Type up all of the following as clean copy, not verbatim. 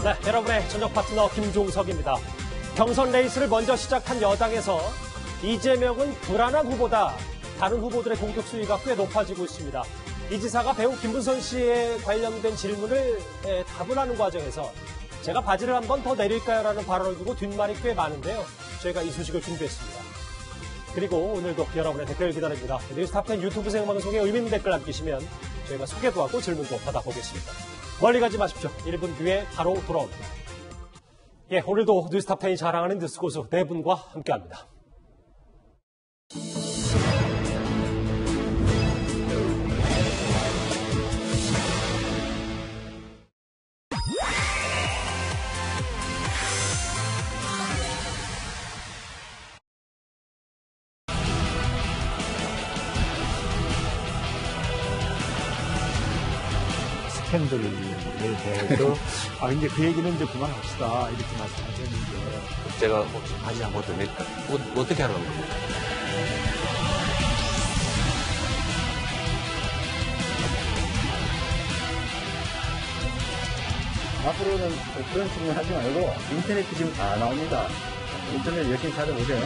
네, 여러분의 저녁 파트너 김종석입니다. 경선 레이스를 먼저 시작한 여당에서 이재명은 불안한 후보다 다른 후보들의 공격 수위가 꽤 높아지고 있습니다. 이 지사가 배우 김부선 씨에 관련된 질문을 답을 하는 과정에서 제가 바지를 한 번 더 내릴까요? 라는 발언을 두고 뒷말이 꽤 많은데요. 저희가 이 소식을 준비했습니다. 그리고 오늘도 여러분의 댓글 기다립니다. 뉴스탑10 유튜브 생방송에 의미 있는 댓글 남기시면 저희가 소개도 하고 질문도 받아보겠습니다. 멀리 가지 마십시오. 1분 뒤에 바로 돌아옵니다. 예, 오늘도 뉴스탑10이 자랑하는 뉴스고수 네 분과 함께합니다. 스캔들에 대해서 이제 그 얘기는 이제 그만합시다 이렇게 말씀하셨는데 제가 혹시 바지 한번 더 낼까요? 어떻게 하는 겁니까? 앞으로는 그런 질문 하지 말고 인터넷 지금 다 나옵니다. 인터넷 열심히 찾아보세요.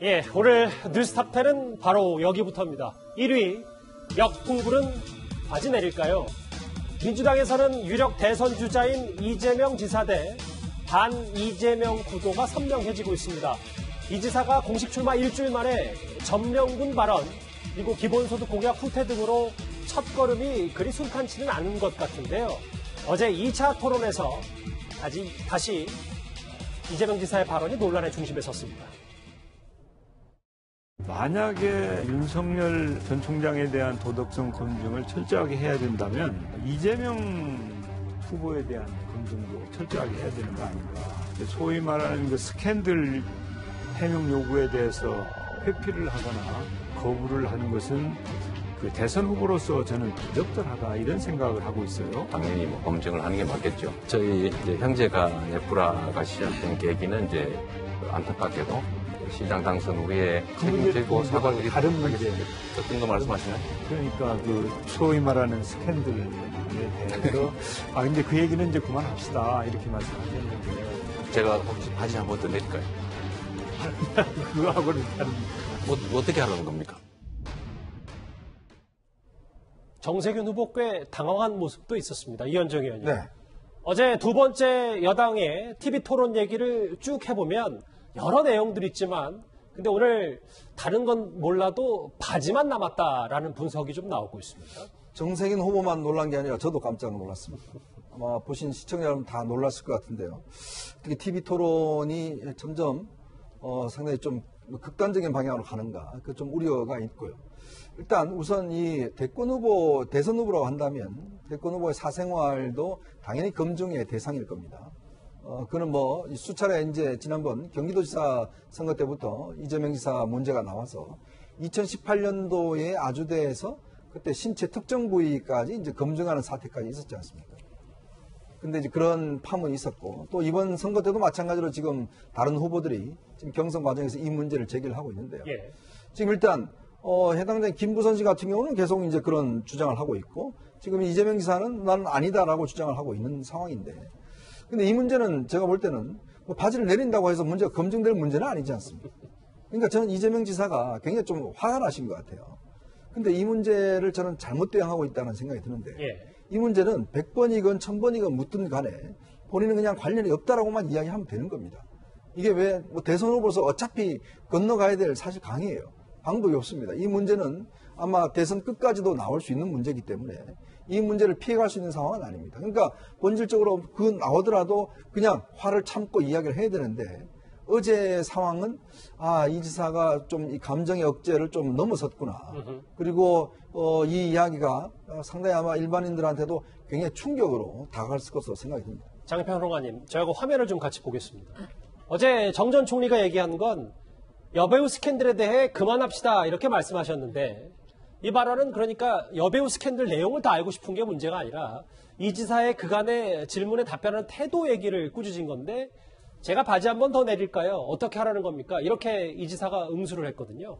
예, 오늘 뉴스탑10은 바로 여기부터입니다. 1위, 역풍불은 바지 내릴까요? 민주당에서는 유력 대선 주자인 이재명 지사 대 반 이재명 구도가 선명해지고 있습니다. 이 지사가 공식 출마 일주일 만에 점령군 발언, 그리고 기본소득 공약 후퇴 등으로 첫걸음이 그리 순탄치는 않은 것 같은데요. 어제 2차 토론에서 다시 이재명 지사의 발언이 논란의 중심에 섰습니다. 만약에 윤석열 전 총장에 대한 도덕성 검증을 철저하게 해야 된다면 이재명 후보에 대한 검증도 철저하게 해야 되는 거 아닌가. 소위 말하는 그 스캔들 해명 요구에 대해서 회피를 하거나 거부를 하는 것은 그 대선 후보로서 저는 부적절하다 이런 생각을 하고 있어요. 당연히 검증을 하는 게 맞겠죠. 저희 이제 형제가 네프라가 시작된 계기는 이제 안타깝게도 시장 당선 후에 책임지고 사과를 다른 문제. 어떤 거 말씀하시나요? 그러니까 그 소위 말하는 스캔들에 대해서 근데 그 얘기는 이제 그만합시다 이렇게 말씀하셨는데 제가 혹시 바지 한번 더 내릴까요? 그거하고는 다른. 어떻게 하라는 겁니까? 정세균 후보 꽤 당황한 모습도 있었습니다. 이현정 의원님. 네. 어제 두 번째 여당의 TV 토론 얘기를 쭉 해보면 여러 내용들이 있지만 근데 오늘 다른 건 몰라도 바지만 남았다라는 분석이 좀 나오고 있습니다. 정세균 후보만 놀란 게 아니라 저도 깜짝 놀랐습니다. 아마 보신 시청자 여러분 다 놀랐을 것 같은데요. 특히 TV 토론이 점점 상당히 좀 극단적인 방향으로 가는가 그 좀 우려가 있고요. 일단 우선 이 대권 후보, 대선 후보라고 한다면 대권 후보의 사생활도 당연히 검증의 대상일 겁니다. 그는 뭐 수차례 이제 지난번 경기도지사 선거 때부터 이재명 지사 문제가 나와서 2018년도에 아주대에서 그때 신체 특정 부위까지 이제 검증하는 사태까지 있었지 않습니까? 근데 이제 그런 파문이 있었고 또 이번 선거 때도 마찬가지로 지금 다른 후보들이 지금 경선 과정에서 이 문제를 제기를 하고 있는데요. 예. 지금 일단 해당된 김부선 씨 같은 경우는 계속 이제 그런 주장을 하고 있고 지금 이재명 지사는 나는 아니다라고 주장을 하고 있는 상황인데 근데 이 문제는 제가 볼 때는 뭐 바지를 내린다고 해서 문제가 검증될 문제는 아니지 않습니까? 그러니까 저는 이재명 지사가 굉장히 좀 화가 나신 것 같아요. 근데 이 문제를 저는 잘못 대응하고 있다는 생각이 드는데 예. 이 문제는 100번이건 1000번이건 묻든 간에 본인은 그냥 관련이 없다라고만 이야기하면 되는 겁니다. 이게 왜 뭐 대선 후보로서 어차피 건너가야 될 사실 강이에요. 방법이 없습니다. 이 문제는 아마 대선 끝까지도 나올 수 있는 문제이기 때문에 이 문제를 피해갈 수 있는 상황은 아닙니다. 그러니까 본질적으로 그 나오더라도 그냥 화를 참고 이야기를 해야 되는데 어제 상황은 이 지사가 좀 이 감정의 억제를 좀 넘어섰구나. 그리고 이 이야기가 상당히 아마 일반인들한테도 굉장히 충격으로 다가갔을 것으로 생각이 듭니다. 장평론가님, 저하고 화면을 좀 같이 보겠습니다. 어제 정 전 총리가 얘기한 건 여배우 스캔들에 대해 그만합시다 이렇게 말씀하셨는데 이 발언은 그러니까 여배우 스캔들 내용을 다 알고 싶은 게 문제가 아니라 이 지사의 그간의 질문에 답변하는 태도 얘기를 꾸짖은 건데 제가 바지 한 번 더 내릴까요? 어떻게 하라는 겁니까? 이렇게 이 지사가 응수를 했거든요.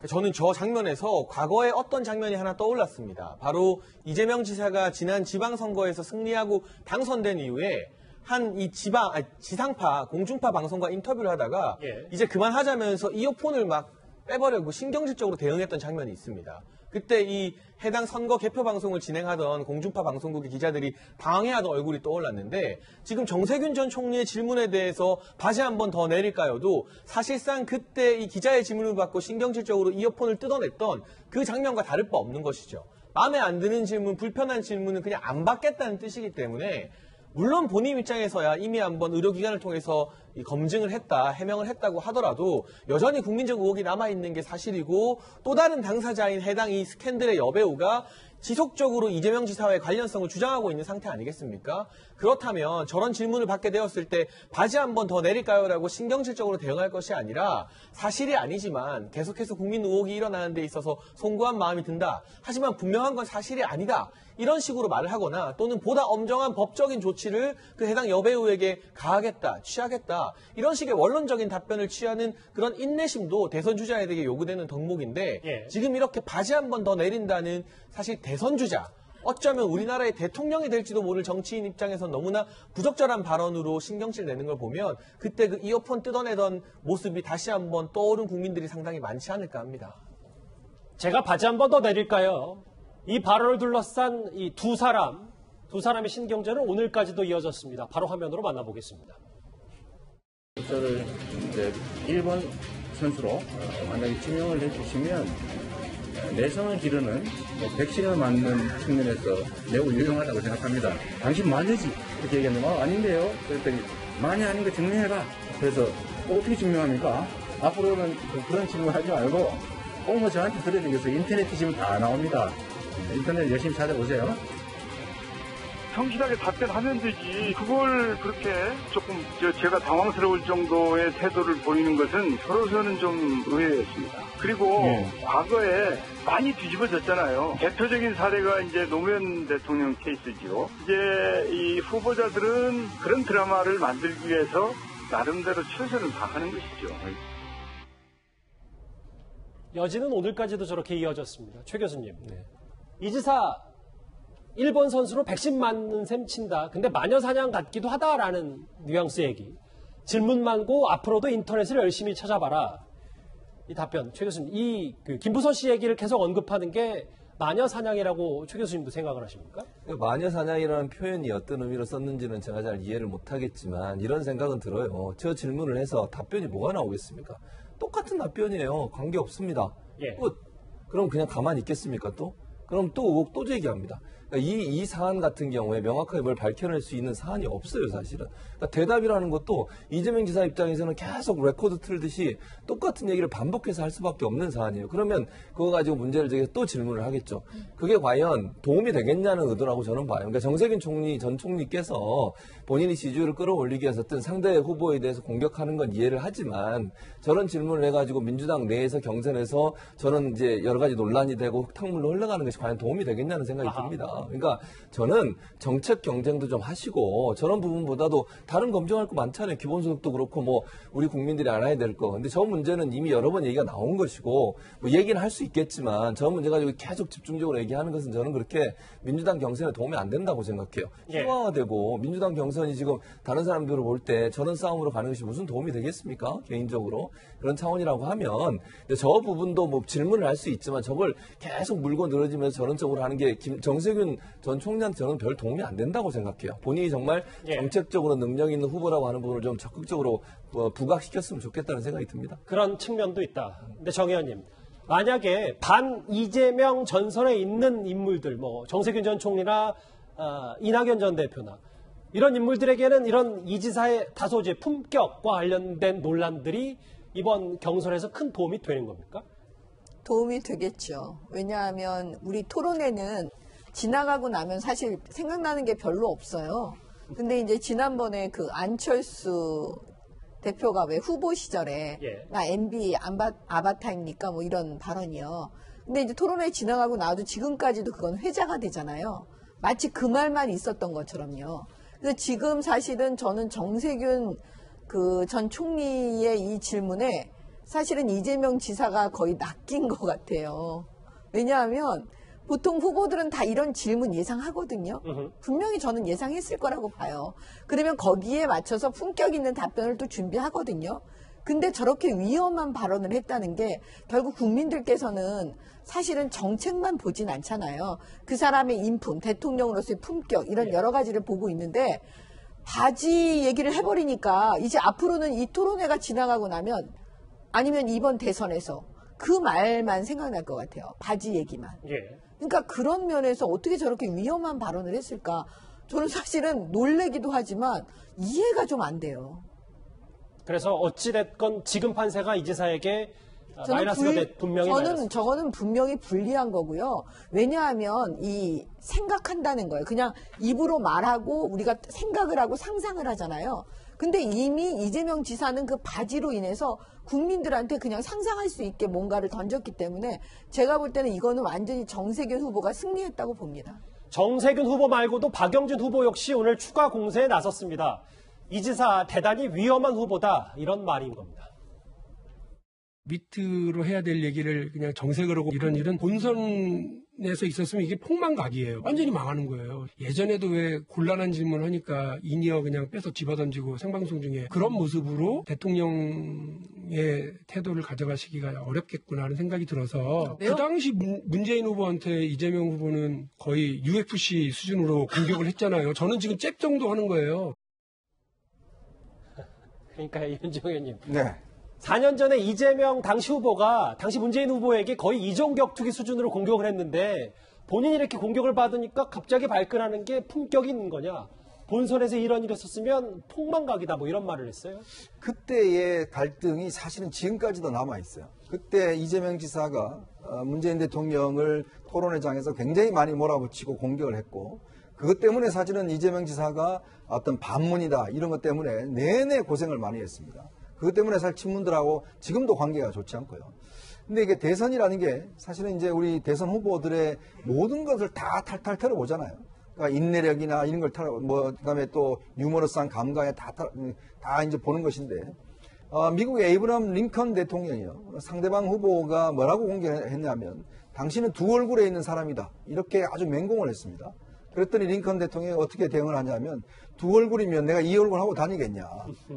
저는 저 장면에서 과거에 어떤 장면이 하나 떠올랐습니다. 바로 이재명 지사가 지난 지방선거에서 승리하고 당선된 이후에 한 이 지상파, 공중파 방송과 인터뷰를 하다가 이제 그만하자면서 이어폰을 막 빼버리고 신경질적으로 대응했던 장면이 있습니다. 그때 이 해당 선거 개표 방송을 진행하던 공중파 방송국의 기자들이 당황해하던 얼굴이 떠올랐는데 지금 정세균 전 총리의 질문에 대해서 바지 한 번 더 내릴까요도 사실상 그때 이 기자의 질문을 받고 신경질적으로 이어폰을 뜯어냈던 그 장면과 다를 바 없는 것이죠. 마음에 안 드는 질문, 불편한 질문은 그냥 안 받겠다는 뜻이기 때문에 물론 본인 입장에서야 이미 한번 의료기관을 통해서 검증을 했다, 해명을 했다고 하더라도 여전히 국민적 의혹이 남아있는 게 사실이고 또 다른 당사자인 해당 이 스캔들의 여배우가 지속적으로 이재명 지사와의 관련성을 주장하고 있는 상태 아니겠습니까? 그렇다면 저런 질문을 받게 되었을 때 바지 한 번 더 내릴까요? 라고 신경질적으로 대응할 것이 아니라 사실이 아니지만 계속해서 국민 의혹이 일어나는 데 있어서 송구한 마음이 든다. 하지만 분명한 건 사실이 아니다. 이런 식으로 말을 하거나 또는 보다 엄정한 법적인 조치를 그 해당 여배우에게 가하겠다, 취하겠다. 이런 식의 원론적인 답변을 취하는 그런 인내심도 대선 주자에게 요구되는 덕목인데 지금 이렇게 바지 한 번 더 내린다는 사실 대선 주자, 어쩌면 우리나라의 대통령이 될지도 모를 정치인 입장에선 너무나 부적절한 발언으로 신경질 내는 걸 보면 그때 그 이어폰 뜯어내던 모습이 다시 한번 떠오른 국민들이 상당히 많지 않을까 합니다. 제가 바지 한 번 더 내릴까요? 이 발언을 둘러싼 이 두 사람의 신경전은 오늘까지도 이어졌습니다. 바로 화면으로 만나보겠습니다. 저를 이제 1번 선수로 만약에 지명을 해주시면 내성을 기르는 백신을 맞는 측면에서 매우 유용하다고 생각합니다. 당신 마녀지? 이렇게 얘기했는데 아닌데요? 그랬더니 마녀 아닌 거 증명해봐. 그래서 어떻게 증명합니까? 앞으로는 그런 질문 하지 말고 꼭 저한테 들어야 되겠어. 인터넷 뒤지면 다 나옵니다. 인터넷 열심히 찾아보세요. 성실하게 답변하면 되지. 그걸 그렇게 조금 제가 당황스러울 정도의 태도를 보이는 것은 저로서는 좀 의외였습니다. 그리고 과거에 많이 뒤집어졌잖아요. 대표적인 사례가 이제 노무현 대통령 케이스죠. 이제 이 후보자들은 그런 드라마를 만들기 위해서 나름대로 최선을 다하는 것이죠. 여진은 오늘까지도 저렇게 이어졌습니다. 최 교수님. 이 지사 1번 선수로 백신 맞는 셈 친다. 근데 마녀사냥 같기도 하다라는 뉘앙스 얘기. 질문 많고 앞으로도 인터넷을 열심히 찾아봐라. 이 답변. 최 교수님, 이 김부선 씨 얘기를 계속 언급하는 게 마녀사냥이라고 최 교수님도 생각을 하십니까? 마녀사냥이라는 표현이 어떤 의미로 썼는지는 제가 잘 이해를 못하겠지만 이런 생각은 들어요. 저 질문을 해서 답변이 뭐가 나오겠습니까? 똑같은 답변이에요. 관계없습니다. 끝. 그럼 그냥 가만히 있겠습니까 또? 그럼 또 의혹 또 제기합니다. 그러니까 이 사안 같은 경우에 명확하게 뭘 밝혀낼 수 있는 사안이 없어요, 사실은. 그러니까 대답이라는 것도 이재명 지사 입장에서는 계속 레코드 틀듯이 똑같은 얘기를 반복해서 할 수밖에 없는 사안이에요. 그러면 그거 가지고 문제를 제기해서 또 질문을 하겠죠. 그게 과연 도움이 되겠냐는 의도라고 저는 봐요. 그러니까 정세균 전 총리께서 본인이 지지율을 끌어올리기 위해서 어떤 상대 후보에 대해서 공격하는 건 이해를 하지만 저런 질문을 해가지고 민주당 내에서 경선에서 저는 이제 여러 가지 논란이 되고 흙탕물로 흘러가는 것이 과연 도움이 되겠냐는 생각이 듭니다. 그러니까 저는 정책 경쟁도 좀 하시고 저런 부분보다도 다른 검증할 거 많잖아요. 기본소득도 그렇고 뭐 우리 국민들이 알아야 될 거. 근데 저 문제는 이미 여러 번 얘기가 나온 것이고 뭐 얘기는 할 수 있겠지만 저 문제 가지고 계속 집중적으로 얘기하는 것은 저는 그렇게 민주당 경선에 도움이 안 된다고 생각해요. 희화화되고 민주당 경선이 지금 다른 사람들을 볼 때 저런 싸움으로 가는 것이 무슨 도움이 되겠습니까? 개인적으로. 그런 차원이라고 하면 근데 저 부분도 뭐 질문을 할 수 있지만 저걸 계속 물고 늘어지면서 저런 쪽으로 하는 게 정세균 전 총리한테 저는 별 도움이 안 된다고 생각해요. 본인이 정말 정책적으로 능력 있는 후보라고 하는 부분을 좀 적극적으로 부각시켰으면 좋겠다는 생각이 듭니다. 그런 측면도 있다. 근데 정 의원님, 만약에 반 이재명 전선에 있는 인물들, 뭐 정세균 전 총리나 이낙연 전 대표나 이런 인물들에게는 이런 이 지사의 다소 이제 품격과 관련된 논란들이 이번 경선에서 큰 도움이 되는 겁니까? 도움이 되겠죠. 왜냐하면 우리 토론회는 지나가고 나면 사실 생각나는 게 별로 없어요. 근데 이제 지난번에 그 안철수 대표가 왜 후보 시절에 나 MB 아바타입니까? 뭐 이런 발언이요. 근데 이제 토론회 지나가고 나도 지금까지도 그건 회자가 되잖아요. 마치 그 말만 있었던 것처럼요. 그래서 지금 사실은 저는 정세균 그 전 총리의 이 질문에 사실은 이재명 지사가 거의 낚인 것 같아요. 왜냐하면 보통 후보들은 다 이런 질문 예상하거든요. 분명히 저는 예상했을 거라고 봐요. 그러면 거기에 맞춰서 품격 있는 답변을 또 준비하거든요. 근데 저렇게 위험한 발언을 했다는 게 결국 국민들께서는 사실은 정책만 보진 않잖아요. 그 사람의 인품, 대통령으로서의 품격 이런 여러 가지를 보고 있는데 바지 얘기를 해버리니까 이제 앞으로는 이 토론회가 지나가고 나면 아니면 이번 대선에서 그 말만 생각날 것 같아요. 바지 얘기만. 그러니까 그런 면에서 어떻게 저렇게 위험한 발언을 했을까? 저는 사실은 놀래기도 하지만 이해가 좀 안 돼요. 그래서 어찌됐건 지금 판세가 이 지사에게 마이너스가 분명히 저거는 분명히 불리한 거고요. 왜냐하면 이 생각한다는 거예요. 그냥 입으로 말하고 우리가 생각을 하고 상상을 하잖아요. 근데 이미 이재명 지사는 그 바지로 인해서 국민들한테 그냥 상상할 수 있게 뭔가를 던졌기 때문에 제가 볼 때는 이거는 완전히 정세균 후보가 승리했다고 봅니다. 정세균 후보 말고도 박영진 후보 역시 오늘 추가 공세에 나섰습니다. 이 지사 대단히 위험한 후보다 이런 말인 겁니다. 밑으로 해야 될 얘기를 그냥 정색을 하고 이런 본선에서 있었으면 이게 폭망각이에요. 완전히 망하는 거예요. 예전에도 왜 곤란한 질문을 하니까 인이어 그냥 빼서 집어던지고 생방송 중에 그런 모습으로 대통령의 태도를 가져가시기가 어렵겠구나 하는 생각이 들어서 그 당시 문재인 후보한테 이재명 후보는 거의 UFC 수준으로 공격을 했잖아요. 저는 지금 잽 정도 하는 거예요. 그러니까 윤지호 의원님. 네. 4년 전에 이재명 당시 후보가 당시 문재인 후보에게 거의 이종격투기 수준으로 공격을 했는데 본인이 이렇게 공격을 받으니까 갑자기 발끈하는 게 품격이 있는 거냐. 본선에서 이런 일이 있었으면 폭망각이다 뭐 이런 말을 했어요. 그때의 갈등이 사실은 지금까지도 남아있어요. 그때 이재명 지사가 문재인 대통령을 토론회장에서 굉장히 많이 몰아붙이고 공격을 했고 그것 때문에 사실은 이재명 지사가 어떤 반문이다 이런 것 때문에 내내 고생을 많이 했습니다. 그것 때문에 사실 친문들하고 지금도 관계가 좋지 않고요. 근데 이게 대선이라는 게 사실은 이제 우리 대선 후보들의 모든 것을 다 탈탈 털어보잖아요. 그러니까 인내력이나 이런 걸 그다음에 또 유머러스한 감각에 다 이제 보는 것인데, 미국의 에이브럼 링컨 대통령이요. 상대방 후보가 뭐라고 공격했냐면, 당신은 두 얼굴에 있는 사람이다. 이렇게 아주 맹공을 했습니다. 그랬더니 링컨 대통령이 어떻게 대응을 하냐면, 두 얼굴이면 내가 이 얼굴 하고 다니겠냐.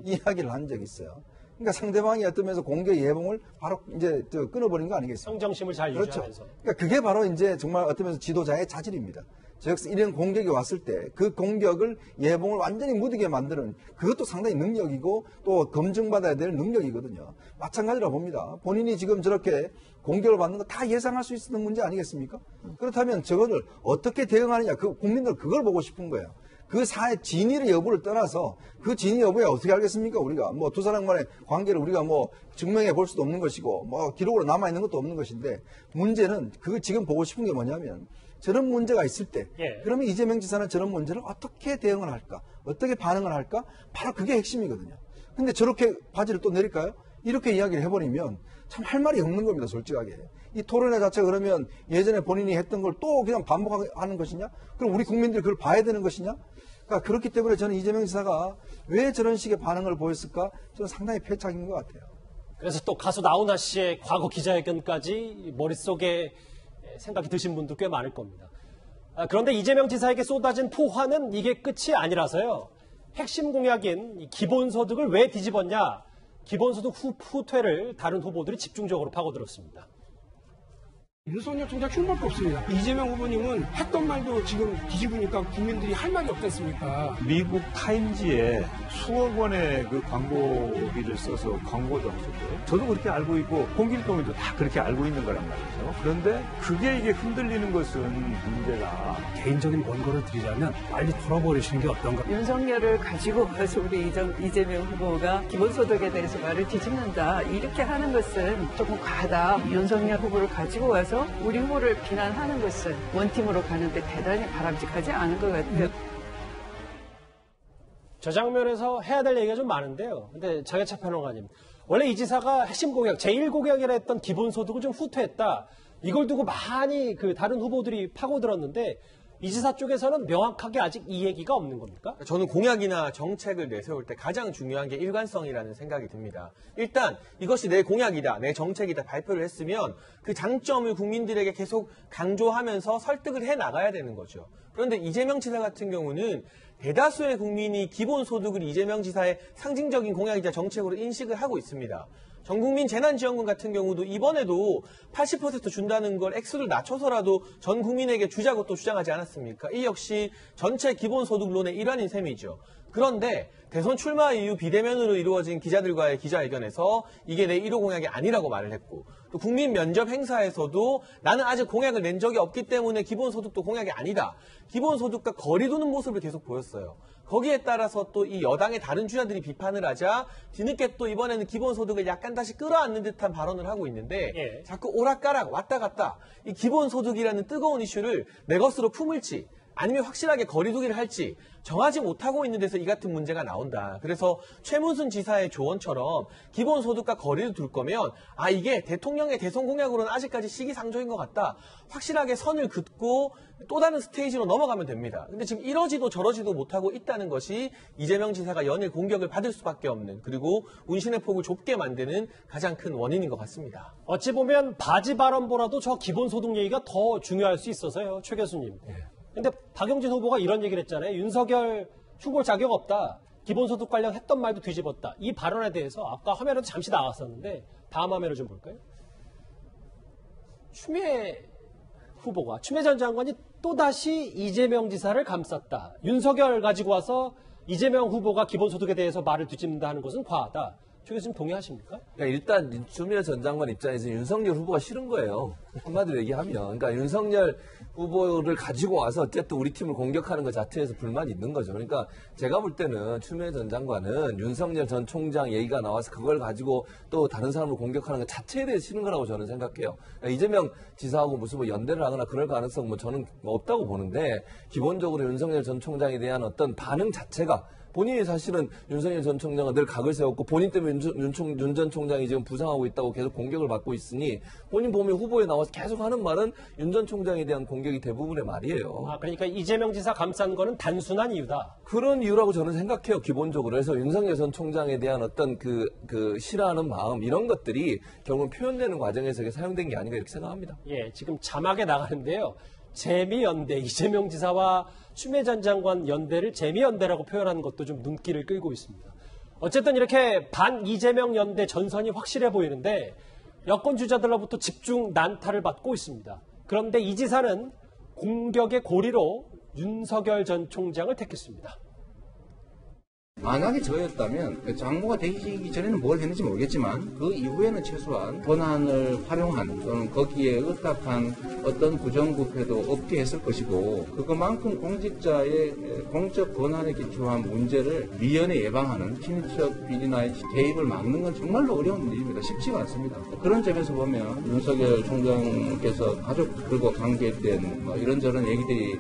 이야기를 한 적이 있어요. 그러니까 상대방이 어떤 면에서 공격 예봉을 바로 이제 끊어버린 거 아니겠습니까? 성정심을 잘 그렇죠. 유지하면서. 그러니까 그게 바로 이제 정말 어떤 면에서 지도자의 자질입니다. 즉 이런 공격이 왔을 때 그 공격을 예봉을 완전히 무디게 만드는 그것도 상당히 능력이고 또 검증받아야 될 능력이거든요. 마찬가지로 봅니다. 본인이 지금 저렇게 공격을 받는 거 다 예상할 수 있는 문제 아니겠습니까? 그렇다면 저거를 어떻게 대응하느냐, 국민들 그걸 보고 싶은 거예요. 그 사의 진위 여부를 떠나서 그 진위 여부에 어떻게 알겠습니까? 우리가 뭐 두 사람 간의 관계를 우리가 뭐 증명해 볼 수도 없는 것이고 뭐 기록으로 남아 있는 것도 없는 것인데 문제는 그 지금 보고 싶은 게 뭐냐면 저런 문제가 있을 때 그러면 이재명 지사는 저런 문제를 어떻게 대응을 할까? 어떻게 반응을 할까? 바로 그게 핵심이거든요. 근데 저렇게 바지를 또 내릴까요? 이렇게 이야기를 해버리면 참 할 말이 없는 겁니다. 솔직하게. 이 토론회 자체가 그러면 예전에 본인이 했던 걸 또 그냥 반복하는 것이냐? 그럼 우리 국민들이 그걸 봐야 되는 것이냐? 그러니까 그렇기 때문에 저는 이재명 지사가 왜 저런 식의 반응을 보였을까? 저는 상당히 패착인 것 같아요. 그래서 또 가수 나훈아 씨의 과거 기자회견까지 머릿속에 생각이 드신 분도 꽤 많을 겁니다. 그런데 이재명 지사에게 쏟아진 포화는 이게 끝이 아니라서요. 핵심 공약인 기본소득을 왜 뒤집었냐. 기본소득 후퇴를 다른 후보들이 집중적으로 파고들었습니다. 윤석열 총장 흉밖에 없습니다. 이재명 후보님은 했던 말도 지금 뒤집으니까 국민들이 할 말이 없겠습니까? 미국 타임지에 수억 원의 그 광고비를 써서 광고도 하셨고요. 저도 그렇게 알고 있고 홍길동이도 다 그렇게 알고 있는 거란 말이죠. 그런데 그게 이게 흔들리는 것은 문제가 개인적인 원고를 드리자면 빨리 털어버리시는 게 어떤가. 윤석열을 가지고 와서 우리 이재명 후보가 기본소득에 대해서 말을 뒤집는다. 이렇게 하는 것은 조금 과하다. 윤석열 후보를 가지고 와서 우리 후보를 비난하는 것은 원팀으로 가는데 대단히 바람직하지 않은 것 같아요. 저 장면에서 해야 될 얘기가 좀 많은데요. 근데 장혜차 평론가님, 원래 이 지사가 핵심 공약, 제1공약이라 했던 기본소득을 좀 후퇴했다. 이걸 두고 많이 그 다른 후보들이 파고들었는데 이 지사 쪽에서는 명확하게 아직 이 얘기가 없는 겁니까? 저는 공약이나 정책을 내세울 때 가장 중요한 게 일관성이라는 생각이 듭니다. 일단 이것이 내 공약이다, 내 정책이다 발표를 했으면 그 장점을 국민들에게 계속 강조하면서 설득을 해 나가야 되는 거죠. 그런데 이재명 지사 같은 경우는 대다수의 국민이 기본소득을 이재명 지사의 상징적인 공약이자 정책으로 인식을 하고 있습니다. 전국민 재난지원금 같은 경우도 이번에도 80% 준다는 걸 액수를 낮춰서라도 전 국민에게 주자고 또 주장하지 않았습니까? 이 역시 전체 기본소득론의 일환인 셈이죠. 그런데 대선 출마 이후 비대면으로 이루어진 기자들과의 기자회견에서 이게 내 1호 공약이 아니라고 말을 했고, 또 국민 면접 행사에서도 나는 아직 공약을 낸 적이 없기 때문에 기본소득도 공약이 아니다, 기본소득과 거리 두는 모습을 계속 보였어요. 거기에 따라서 또 이 여당의 다른 주자들이 비판을 하자 뒤늦게 또 이번에는 기본소득을 약간 다시 끌어안는 듯한 발언을 하고 있는데 자꾸 오락가락 왔다 갔다 이 기본소득이라는 뜨거운 이슈를 내 것으로 품을지 아니면 확실하게 거리두기를 할지 정하지 못하고 있는 데서 이 같은 문제가 나온다. 그래서 최문순 지사의 조언처럼 기본소득과 거리를 둘 거면 이게 대통령의 대선 공약으로는 아직까지 시기상조인 것 같다, 확실하게 선을 긋고 또 다른 스테이지로 넘어가면 됩니다. 근데 지금 이러지도 저러지도 못하고 있다는 것이 이재명 지사가 연일 공격을 받을 수밖에 없는, 그리고 운신의 폭을 좁게 만드는 가장 큰 원인인 것 같습니다. 어찌 보면 바지 발언보다도 저 기본소득 얘기가 더 중요할 수 있어서요, 최 교수님. 근데 박용진 후보가 이런 얘기를 했잖아요. 윤석열 후보 자격 없다, 기본소득 관련 했던 말도 뒤집었다. 이 발언에 대해서 아까 화면에도 잠시 나왔었는데 다음 화면을 좀 볼까요? 추미애 후보가, 추미애 전 장관이 또다시 이재명 지사를 감쌌다. 윤석열 가지고 와서 이재명 후보가 기본소득에 대해서 말을 뒤집는다 하는 것은 과하다. 최 교수님 동의하십니까? 그러니까 일단 추미애 전 장관 입장에서 윤석열 후보가 싫은 거예요. 한마디로 얘기하면. 그러니까 윤석열 후보를 가지고 와서 어쨌든 우리 팀을 공격하는 것 자체에서 불만이 있는 거죠. 그러니까 제가 볼 때는 추미애 전 장관은 윤석열 전 총장 얘기가 나와서 그걸 가지고 또 다른 사람을 공격하는 것 자체에 대해서 싫은 거라고 저는 생각해요. 그러니까 이재명 지사하고 무슨 뭐 연대를 하거나 그럴 가능성 뭐 저는 없다고 보는데, 기본적으로 윤석열 전 총장에 대한 어떤 반응 자체가, 본인이 사실은 윤석열 전 총장은 늘 각을 세웠고 본인 때문에 윤 전 총장이 지금 부상하고 있다고 계속 공격을 받고 있으니, 본인 보면 후보에 나와서 계속 하는 말은 윤 전 총장에 대한 공격이 대부분의 말이에요. 그러니까 이재명 지사 감싼 거는 단순한 이유다. 그런 이유라고 저는 생각해요, 기본적으로. 그래서 윤석열 전 총장에 대한 어떤 싫어하는 마음, 이런 것들이 결국 표현되는 과정에서 사용된 게 아닌가 이렇게 생각합니다. 지금 자막에 나가는데요. 재미연대, 이재명 지사와 추미애 전 장관 연대를 재미연대라고 표현하는 것도 좀 눈길을 끌고 있습니다. 어쨌든 이렇게 반 이재명 연대 전선이 확실해 보이는데 여권 주자들로부터 집중 난타를 받고 있습니다. 그런데 이 지사는 공격의 고리로 윤석열 전 총장을 택했습니다. 만약에 저였다면 장모가 되기 전에는 뭘 했는지 모르겠지만 그 이후에는 최소한 권한을 활용한 또는 거기에 의탁한 어떤 부정부패도 없게 했을 것이고, 그것만큼 공직자의 공적 권한에 기초한 문제를 미연에 예방하는 친인척 비리나 개입을 막는 건 정말로 어려운 일입니다. 쉽지가 않습니다. 그런 점에서 보면 윤석열 총장께서 가족들과 관계된 이런저런 얘기들이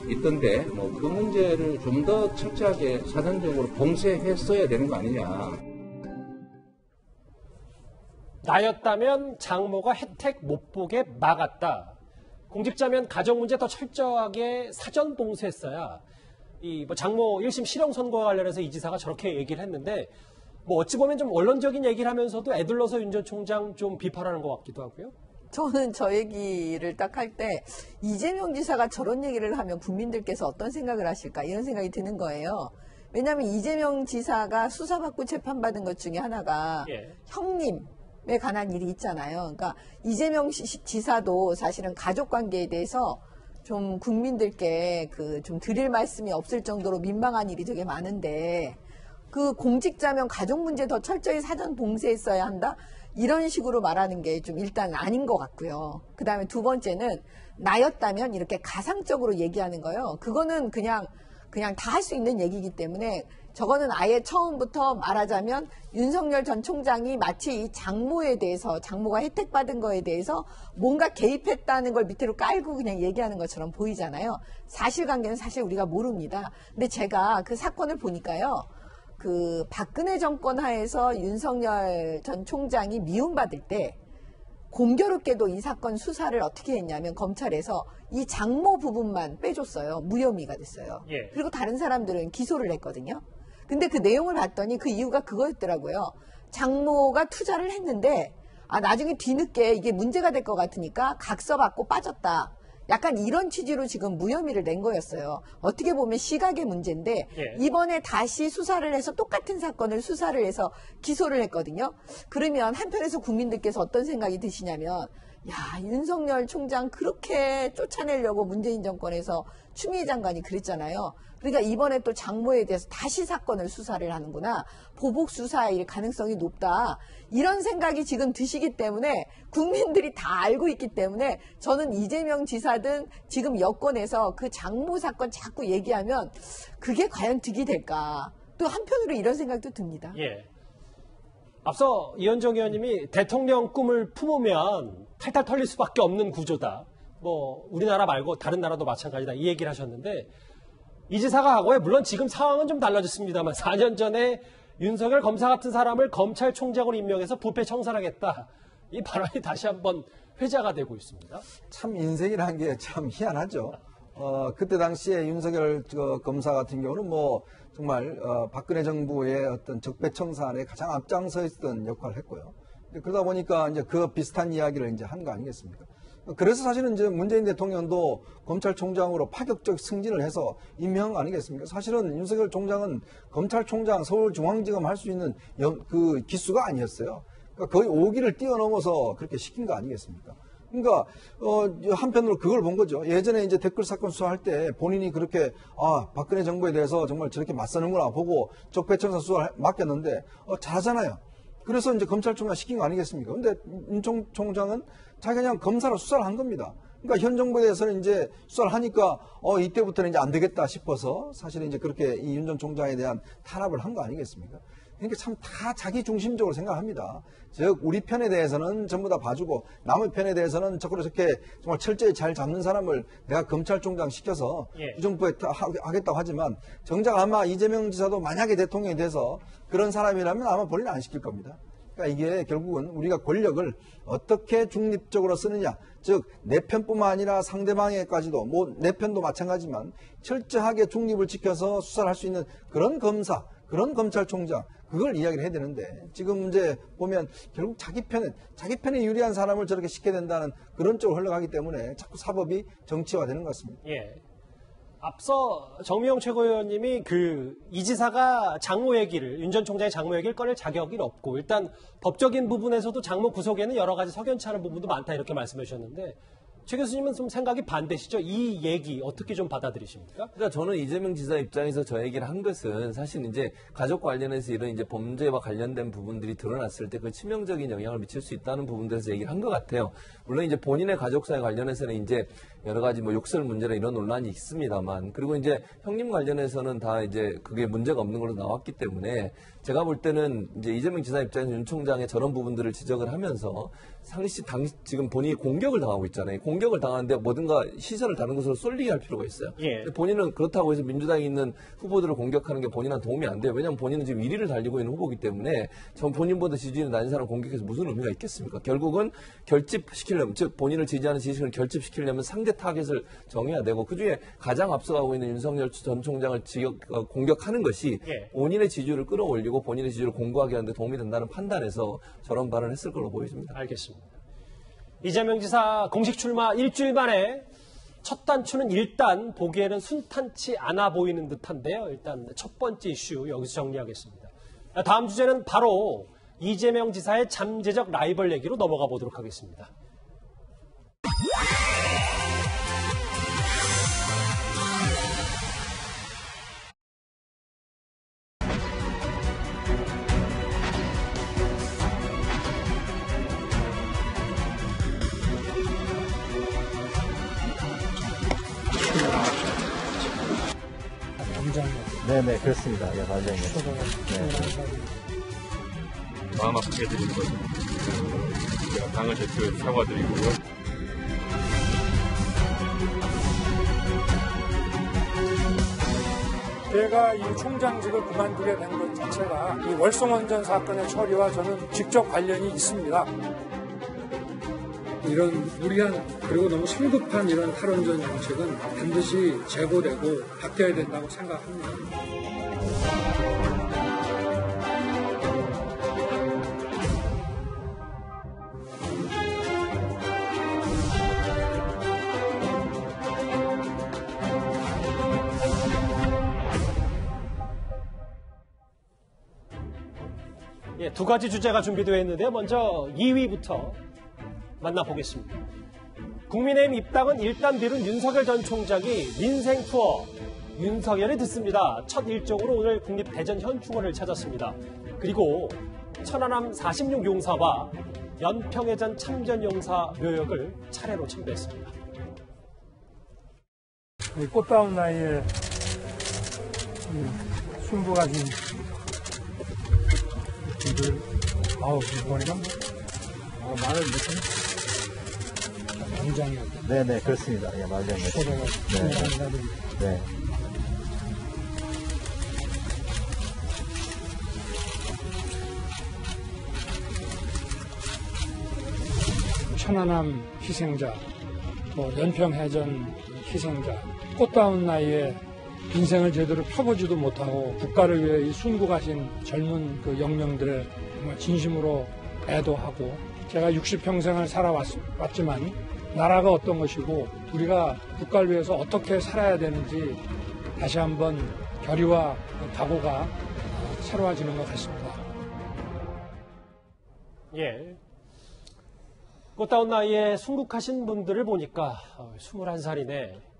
있던데 그 문제를 좀 더 철저하게 사전적으로 봉쇄했어야 되는 거 아니냐. 나였다면 장모가 혜택 못 보게 막았다. 공직자면 가정 문제 더 철저하게 사전 봉쇄했어야 장모 1심 실형 선고와 관련해서 이 지사가 저렇게 얘기를 했는데, 어찌 보면 좀 원론적인 얘기를 하면서도 애들러서 윤 전 총장 좀 비판하는 것 같기도 하고요. 저는 저 얘기를 딱 할 때 이재명 지사가 저런 얘기를 하면 국민들께서 어떤 생각을 하실까 이런 생각이 드는 거예요. 왜냐하면 이재명 지사가 수사받고 재판받은 것 중에 하나가 형님에 관한 일이 있잖아요. 그러니까 이재명 지사도 사실은 가족관계에 대해서 좀 국민들께 좀 드릴 말씀이 없을 정도로 민망한 일이 되게 많은데, 그 공직자면 가족 문제 더 철저히 사전 봉쇄했어야 한다? 이런 식으로 말하는 게 좀 일단 아닌 것 같고요. 그 다음에 두 번째는 나였다면 이렇게 가상적으로 얘기하는 거예요. 그거는 그냥 다 할 수 있는 얘기이기 때문에 저거는 아예 처음부터 말하자면 윤석열 전 총장이 마치 이 장모에 대해서, 장모가 혜택받은 거에 대해서 뭔가 개입했다는 걸 밑으로 깔고 그냥 얘기하는 것처럼 보이잖아요. 사실관계는 사실 우리가 모릅니다. 근데 제가 그 사건을 보니까요. 박근혜 정권 하에서 윤석열 전 총장이 미움받을 때 공교롭게도 이 사건 수사를 어떻게 했냐면 검찰에서 이 장모 부분만 빼줬어요. 무혐의가 됐어요. 예. 그리고 다른 사람들은 기소를 했거든요. 근데 그 내용을 봤더니 그 이유가 그거였더라고요. 장모가 투자를 했는데 나중에 뒤늦게 이게 문제가 될 것 같으니까 각서받고 빠졌다. 약간 이런 취지로 지금 무혐의를 낸 거였어요. 어떻게 보면 시각의 문제인데 예. 이번에 다시 수사를 해서 똑같은 사건을 수사를 해서 기소를 했거든요. 그러면 한편에서 국민들께서 어떤 생각이 드시냐면 야, 윤석열 총장 그렇게 쫓아내려고 문재인 정권에서 추미애 장관이 그랬잖아요. 그러니까 이번에 또 장모에 대해서 다시 사건을 수사를 하는구나. 보복 수사일 가능성이 높다. 이런 생각이 지금 드시기 때문에 국민들이 다 알고 있기 때문에 저는 이재명 지사든 지금 여권에서 그 장모 사건 자꾸 얘기하면 그게 과연 득이 될까. 또 한편으로 이런 생각도 듭니다. 예. 앞서 이현정 의원님이 대통령 꿈을 품으면 탈탈 털릴 수밖에 없는 구조다. 뭐 우리나라 말고 다른 나라도 마찬가지다. 이 얘기를 하셨는데 이 지사가 과거에 물론 지금 상황은 좀 달라졌습니다만 4년 전에 윤석열 검사 같은 사람을 검찰총장으로 임명해서 부패 청산하겠다. 이 발언이 다시 한번 회자가 되고 있습니다. 참 인생이라는 게 참 희한하죠. 그때 당시에 윤석열 검사 같은 경우는 뭐 정말 박근혜 정부의 어떤 적폐청산에 가장 앞장서 있었던 역할을 했고요. 그러다 보니까 이제 그 비슷한 이야기를 이제 한 거 아니겠습니까? 그래서 사실은 이제 문재인 대통령도 검찰총장으로 파격적 승진을 해서 임명한 거 아니겠습니까? 사실은 윤석열 총장은 검찰총장 서울중앙지검 할 수 있는 그 기수가 아니었어요. 그러니까 거의 5기를 뛰어넘어서 그렇게 시킨 거 아니겠습니까? 그러니까 한편으로 그걸 본 거죠. 예전에 이제 댓글 사건 수사할 때 본인이 그렇게 박근혜 정부에 대해서 정말 저렇게 맞서는구나 보고 적폐청산 수사를 맡겼는데 잘하잖아요. 그래서 이제 검찰총장 시킨 거 아니겠습니까? 근데 윤 총장은 자기가 그냥 검사로 수사를 한 겁니다. 그러니까 현 정부에 대해서는 이제 수사를 하니까 이때부터는 이제 안 되겠다 싶어서 사실은 이제 그렇게 이 윤 전 총장에 대한 탄압을 한 거 아니겠습니까? 그러니까 참 다 자기 중심적으로 생각합니다. 즉 우리 편에 대해서는 전부 다 봐주고 남의 편에 대해서는 저렇게 정말 철저히 잘 잡는 사람을 내가 검찰총장 시켜서 이 정부에 하겠다고 하지만 정작 아마 이재명 지사도 만약에 대통령이 돼서 그런 사람이라면 아마 본인은 안 시킬 겁니다. 그러니까 이게 결국은 우리가 권력을 어떻게 중립적으로 쓰느냐, 즉 내 편뿐만 아니라 상대방에까지도 뭐 내 편도 마찬가지지만 철저하게 중립을 지켜서 수사를 할 수 있는 그런 검사, 그런 검찰총장, 그걸 이야기를 해야 되는데 지금 이제 보면 결국 자기 편에 유리한 사람을 저렇게 시켜야 된다는 그런 쪽으로 흘러가기 때문에 자꾸 사법이 정치화되는 것 같습니다. 예. 앞서 정미영 최고위원님이 이 지사가 장모 얘기를, 윤 전 총장의 장모 얘기를 꺼낼 자격이 없고 일단 법적인 부분에서도 장모 구속에는 여러 가지 석연치 않은 부분도 많다 이렇게 말씀해 주셨는데 최 교수님은 좀 생각이 반대시죠? 이 얘기 어떻게 좀 받아들이십니까? 그러니까 저는 이재명 지사 입장에서 저 얘기를 한 것은 사실 이제 가족 관련해서 이런 이제 범죄와 관련된 부분들이 드러났을 때 그 치명적인 영향을 미칠 수 있다는 부분들에서 얘기를 한 것 같아요. 물론 이제 본인의 가족사에 관련해서는 이제 여러 가지 뭐 욕설 문제나 이런 논란이 있습니다만 그리고 이제 형님 관련해서는 다 이제 그게 문제가 없는 걸로 나왔기 때문에 제가 볼 때는 이제 이재명 지사 입장에서 윤 총장의 저런 부분들을 지적을 하면서 상시 지금 본인이 공격을 당하고 있잖아요. 공격을 당하는데 뭐든가 시선을 다른 곳으로 쏠리게 할 필요가 있어요. 예. 본인은 그렇다고 해서 민주당에 있는 후보들을 공격하는 게 본인한테 도움이 안 돼요. 왜냐하면 본인은 지금 1위를 달리고 있는 후보이기 때문에 전 본인보다 지지율이 낮은 사람 공격해서 무슨 의미가 있겠습니까? 결국은 결집시키려면, 즉 본인을 지지하는 지지층을 결집시키려면 상대 타겟을 정해야 되고 그중에 가장 앞서가고 있는 윤석열 전 총장을 공격하는 것이 본인의 지지율을 끌어올리고 본인의 지지율을 공고하게 하는 데 도움이 된다는 판단에서 저런 발언을 했을 걸로 보여집니다. 알겠습니다. 이재명 지사 공식 출마 일주일 만에 첫 단추는 일단 보기에는 순탄치 않아 보이는 듯한데요. 일단 첫 번째 이슈 여기서 정리하겠습니다. 다음 주제는 바로 이재명 지사의 잠재적 라이벌 얘기로 넘어가 보도록 하겠습니다. 네네, 그렇습니다. 예, 맞아요. 마음 아프게 드린 것, 당을 제출 사과드리고요. 제가 이 총장직을 그만두게 된 것 자체가 이 월성원전 사건의 처리와 저는 직접 관련이 있습니다. 이런 무리한 그리고 너무 성급한 이런 탈원전 정책은 반드시 재고되고 바뀌어야 된다고 생각합니다. 예, 두 가지 주제가 준비되어 있는데요. 먼저 2위부터 만나보겠습니다. 국민의힘 입당은 일단 미룬 윤석열 전 총장이 민생 투어 윤석열이 듣습니다. 첫 일정으로 오늘 국립대전 현충원을 찾았습니다. 그리고 천안함 46 용사와 연평해전 참전 용사 묘역을 차례로 참배했습니다. 꽃다운 나이에 순부 가진 이들 머리가 말을 못하네. 당장이요. 네네 그렇습니다. 예 맞아요. 네. 천안함 희생자, 연평해전 희생자, 꽃다운 나이에 인생을 제대로 펴보지도 못하고 국가를 위해 이 순고 가신 젊은 그 영령들의 정말 진심으로 애도하고 제가 60평생을 살아왔지만 나라가 어떤 것이고 우리가 국가를 위해서 어떻게 살아야 되는지 다시 한번 결의와 각오가 새로워지는 것 같습니다. 예. 꽃다운 나이에 순국하신 분들을 보니까 21살이네.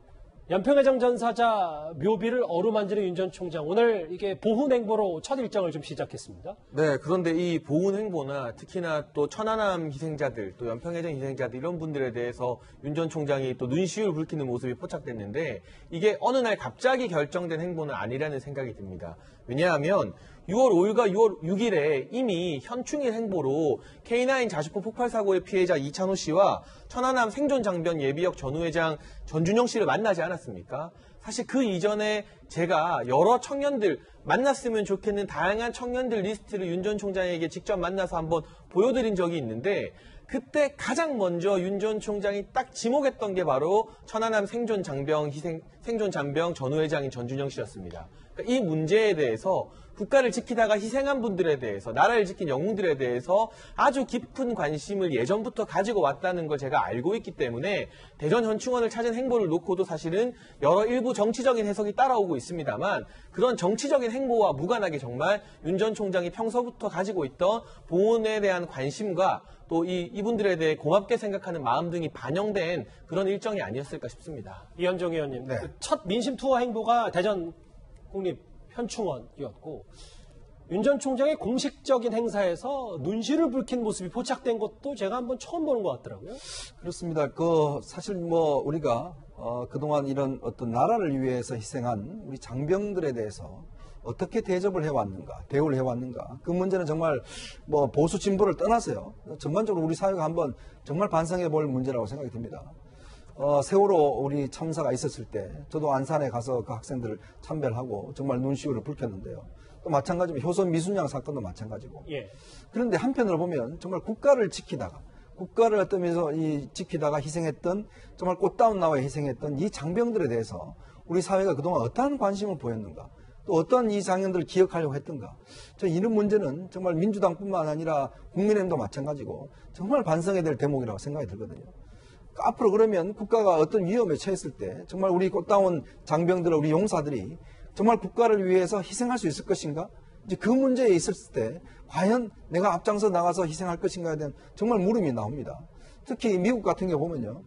연평해전 전사자 묘비를 어루만지는 윤 전 총장. 오늘 이게 보훈 행보로 첫 일정을 좀 시작했습니다. 네, 그런데 이 보훈 행보나 특히나 또 천안함 희생자들, 또 연평해전 희생자들 이런 분들에 대해서 윤 전 총장이 또 눈시울을 붉히는 모습이 포착됐는데 이게 어느 날 갑자기 결정된 행보는 아니라는 생각이 듭니다. 왜냐하면 6월 5일과 6월 6일에 이미 현충일 행보로 K9 자주포 폭발 사고의 피해자 이찬호 씨와 천안함 생존 장병 예비역 전우회장 전준영 씨를 만나지 않았습니까? 사실 그 이전에 제가 여러 청년들 만났으면 좋겠는 다양한 청년들 리스트를 윤 전 총장에게 직접 만나서 한번 보여드린 적이 있는데 그때 가장 먼저 윤 전 총장이 딱 지목했던 게 바로 천안함 생존 장병 전우회장인 전준영 씨였습니다. 그러니까 이 문제에 대해서 국가를 지키다가 희생한 분들에 대해서 나라를 지킨 영웅들에 대해서 아주 깊은 관심을 예전부터 가지고 왔다는 걸 제가 알고 있기 때문에 대전 현충원을 찾은 행보를 놓고도 사실은 여러 일부 정치적인 해석이 따라오고 있습니다만 그런 정치적인 행보와 무관하게 정말 윤 전 총장이 평소부터 가지고 있던 보훈에 대한 관심과 또 이분들에 대해 고맙게 생각하는 마음 등이 반영된 그런 일정이 아니었을까 싶습니다. 이현종 의원님, 네. 첫 민심 투어 행보가 대전 국립현충원이었고 윤 전 총장의 공식적인 행사에서 눈시를 붉힌 모습이 포착된 것도 제가 한번 처음 보는 것 같더라고요. 그렇습니다. 사실 우리가 그동안 이런 어떤 나라를 위해서 희생한 우리 장병들에 대해서 어떻게 대접을 해왔는가, 대우를 해왔는가. 그 문제는 정말 보수 진보를 떠나서요. 전반적으로 우리 사회가 한번 정말 반성해 볼 문제라고 생각이 듭니다. 세월호 우리 참사가 있었을 때 저도 안산에 가서 그 학생들을 참배하고 정말 눈시울을 붉혔는데요. 또 마찬가지로 효선 미순양 사건도 마찬가지고. 예. 그런데 한편으로 보면 정말 국가를 지키다가 국가를 어떤 면에서 지키다가 희생했던 정말 꽃다운 나라에 희생했던 이 장병들에 대해서 우리 사회가 그동안 어떠한 관심을 보였는가 또 어떤 이 장면들을 기억하려고 했던가 저는 이런 문제는 정말 민주당뿐만 아니라 국민의힘도 마찬가지고 정말 반성해야 될 대목이라고 생각이 들거든요. 앞으로 그러면 국가가 어떤 위험에 처했을 때 정말 우리 꽃다운 장병들, 우리 용사들이 정말 국가를 위해서 희생할 수 있을 것인가? 이제 그 문제에 있었을 때 과연 내가 앞장서 나가서 희생할 것인가에 대한 정말 물음이 나옵니다. 특히 미국 같은 경우 보면요.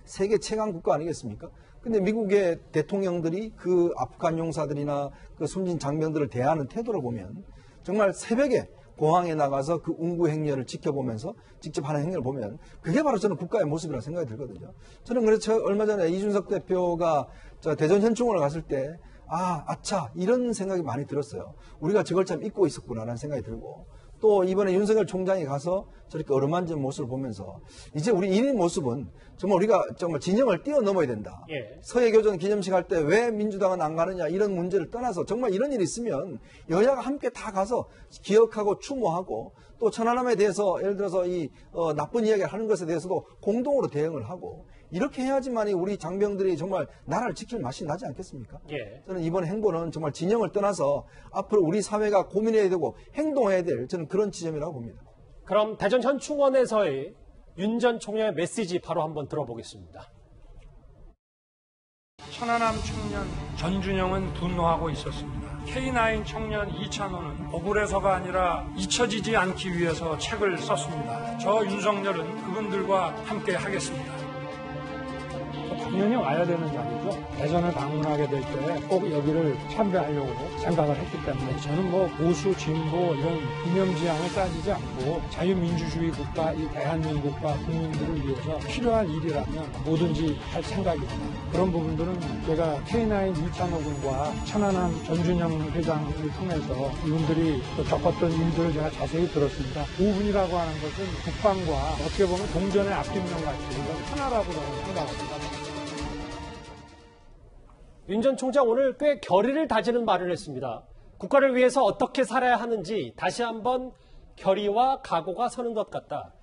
세계 최강 국가 아니겠습니까? 근데 미국의 대통령들이 그 아프간 용사들이나 그 숨진 장병들을 대하는 태도를 보면 정말 새벽에 공항에 나가서 그 운구 행렬을 지켜보면서 직접 하는 행렬을 보면 그게 바로 저는 국가의 모습이라고 생각이 들거든요. 저는 그래서 얼마 전에 이준석 대표가 대전 현충원을 갔을 때 아차 이런 생각이 많이 들었어요. 우리가 저걸 참 잊고 있었구나라는 생각이 들고 또 이번에 윤석열 총장이 가서 저렇게 어루만진 모습을 보면서 이제 우리 이 모습은 정말 우리가 정말 진영을 뛰어넘어야 된다. 예. 서해교전 기념식 할 때 왜 민주당은 안 가느냐 이런 문제를 떠나서 정말 이런 일이 있으면 여야가 함께 다 가서 기억하고 추모하고 또 천안함에 대해서 예를 들어서 이 나쁜 이야기를 하는 것에 대해서도 공동으로 대응을 하고 이렇게 해야지만이 우리 장병들이 정말 나라를 지킬 맛이 나지 않겠습니까? 예. 저는 이번 행보는 정말 진영을 떠나서 앞으로 우리 사회가 고민해야 되고 행동해야 될 저는 그런 지점이라고 봅니다. 그럼 대전 현충원에서의 윤 전 총장의 메시지 바로 한번 들어보겠습니다. 천안함 청년 전준영은 분노하고 있었습니다. K9 청년 이찬호는 억울해서가 아니라 잊혀지지 않기 위해서 책을 썼습니다. 저 윤석열은 그분들과 함께 하겠습니다. 당연히 와야 되는 자리죠. 대전을 방문하게 될 때 꼭 여기를 참배하려고 생각을 했기 때문에 저는 뭐 보수, 진보 이런 이념지향을 따지지 않고 자유민주주의 국가, 이 대한민국과 국민들을 위해서 필요한 일이라면 뭐든지 할 생각입니다. 그런 부분들은 제가 K9 이찬호 군과 천안함 전준영 회장을 통해서 이분들이 또 겪었던 일들을 제가 자세히 들었습니다. 5분이라고 하는 것은 국방과 어떻게 보면 동전의 앞뒷면 같이 하나라고 저는 생각합니다. 윤 전 총장 오늘 꽤 결의를 다지는 말을 했습니다. 국가를 위해서 어떻게 살아야 하는지 다시 한번 결의와 각오가 서는 것 같다.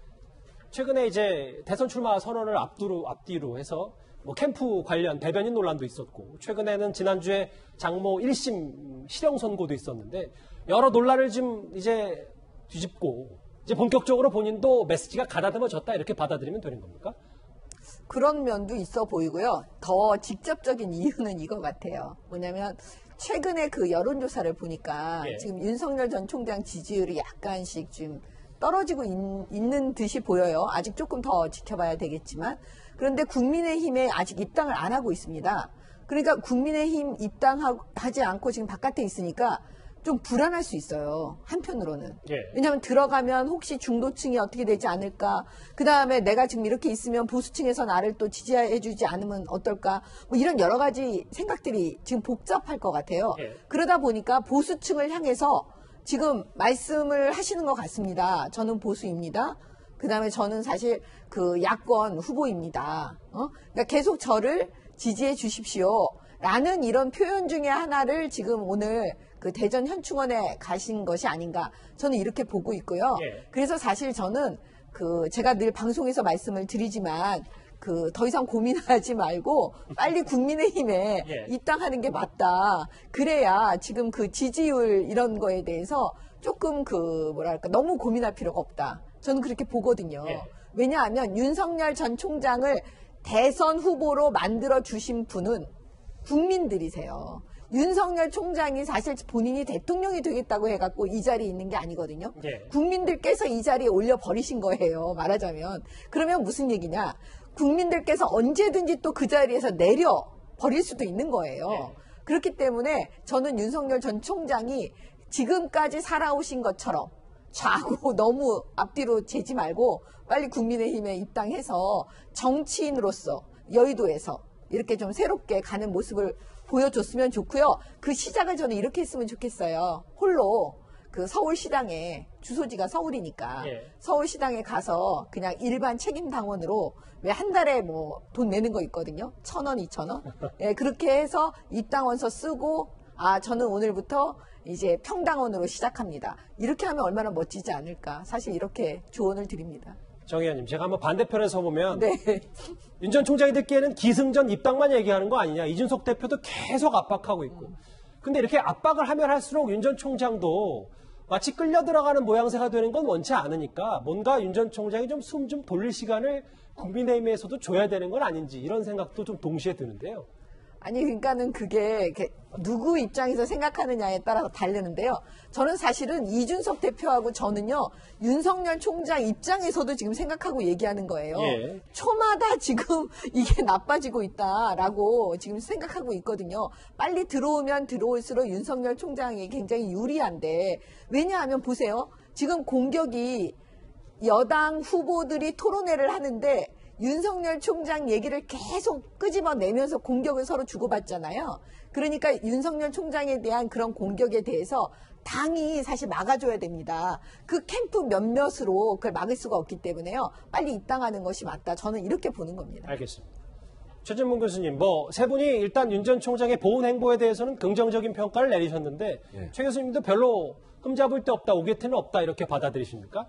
최근에 이제 대선 출마 선언을 앞뒤로 해서 뭐 캠프 관련 대변인 논란도 있었고 최근에는 지난주에 장모 1심 실형 선고도 있었는데 여러 논란을 좀 이제 뒤집고 이제 본격적으로 본인도 메시지가 가다듬어졌다 이렇게 받아들이면 되는 겁니까? 그런 면도 있어 보이고요. 더 직접적인 이유는 이거 같아요. 뭐냐면 최근에 그 여론조사를 보니까 지금 윤석열 전 총장 지지율이 약간씩 좀 떨어지고 있는 듯이 보여요. 아직 조금 더 지켜봐야 되겠지만. 그런데 국민의힘에 아직 입당을 안 하고 있습니다. 그러니까 국민의힘 입당하지 않고 지금 바깥에 있으니까 좀 불안할 수 있어요. 한편으로는. 왜냐하면 들어가면 혹시 중도층이 어떻게 되지 않을까. 그다음에 내가 지금 이렇게 있으면 보수층에서 나를 또 지지해주지 않으면 어떨까. 뭐 이런 여러 가지 생각들이 지금 복잡할 것 같아요. 그러다 보니까 보수층을 향해서 지금 말씀을 하시는 것 같습니다. 저는 보수입니다. 그다음에 저는 사실 그 야권 후보입니다. 그러니까 계속 저를 지지해 주십시오. 라는 이런 표현 중에 하나를 지금 오늘 그 대전 현충원에 가신 것이 아닌가 저는 이렇게 보고 있고요. 그래서 사실 저는 그 제가 늘 방송에서 말씀을 드리지만 그 더 이상 고민하지 말고 빨리 국민의힘에 입당하는 게 맞다. 그래야 지금 그 지지율 이런 거에 대해서 조금 그 뭐랄까 너무 고민할 필요가 없다. 저는 그렇게 보거든요. 왜냐하면 윤석열 전 총장을 대선 후보로 만들어 주신 분은 국민들이세요. 윤석열 총장이 사실 본인이 대통령이 되겠다고 해갖고 이 자리에 있는 게 아니거든요. 국민들께서 이 자리에 올려버리신 거예요. 말하자면. 그러면 무슨 얘기냐. 국민들께서 언제든지 또 그 자리에서 내려버릴 수도 있는 거예요. 그렇기 때문에 저는 윤석열 전 총장이 지금까지 살아오신 것처럼 좌고 너무 앞뒤로 재지 말고 빨리 국민의힘에 입당해서 정치인으로서 여의도에서 이렇게 좀 새롭게 가는 모습을 보여줬으면 좋고요. 그 시작을 저는 이렇게 했으면 좋겠어요. 홀로 그 서울시당에 주소지가 서울이니까 서울시당에 가서 그냥 일반 책임당원으로 왜 한 달에 뭐 돈 내는 거 있거든요. 1,000원, 2,000원. 그렇게 해서 입당원서 쓰고 저는 오늘부터 이제 평당원으로 시작합니다. 이렇게 하면 얼마나 멋지지 않을까. 사실 이렇게 조언을 드립니다. 정 의원님, 제가 한번 반대편에서 보면 윤 전 총장이 듣기에는 기승전 입당만 얘기하는 거 아니냐. 이준석 대표도 계속 압박하고 있고. 근데 이렇게 압박을 하면 할수록 윤 전 총장도 마치 끌려 들어가는 모양새가 되는 건 원치 않으니까 뭔가 윤 전 총장이 좀 숨 좀 돌릴 시간을 국민의힘에서도 줘야 되는 건 아닌지 이런 생각도 좀 동시에 드는데요. 아니 그러니까는 그게 누구 입장에서 생각하느냐에 따라서 다르는데요. 저는 사실은 이준석 대표하고 저는요. 윤석열 총장 입장에서도 지금 생각하고 얘기하는 거예요. 초마다 지금 이게 나빠지고 있다라고 지금 생각하고 있거든요. 빨리 들어오면 들어올수록 윤석열 총장이 굉장히 유리한데 왜냐하면 보세요. 지금 공격이 여당 후보들이 토론회를 하는데 윤석열 총장 얘기를 계속 끄집어내면서 공격을 서로 주고받잖아요. 그러니까 윤석열 총장에 대한 그런 공격에 대해서 당이 사실 막아줘야 됩니다. 그 캠프 몇몇으로 그걸 막을 수가 없기 때문에요. 빨리 입당하는 것이 맞다. 저는 이렇게 보는 겁니다. 알겠습니다. 최진문 교수님, 세 분이 일단 윤 전 총장의 보훈 행보에 대해서는 긍정적인 평가를 내리셨는데 최 교수님도 별로 흠잡을 데 없다, 오게트는 없다 이렇게 받아들이십니까?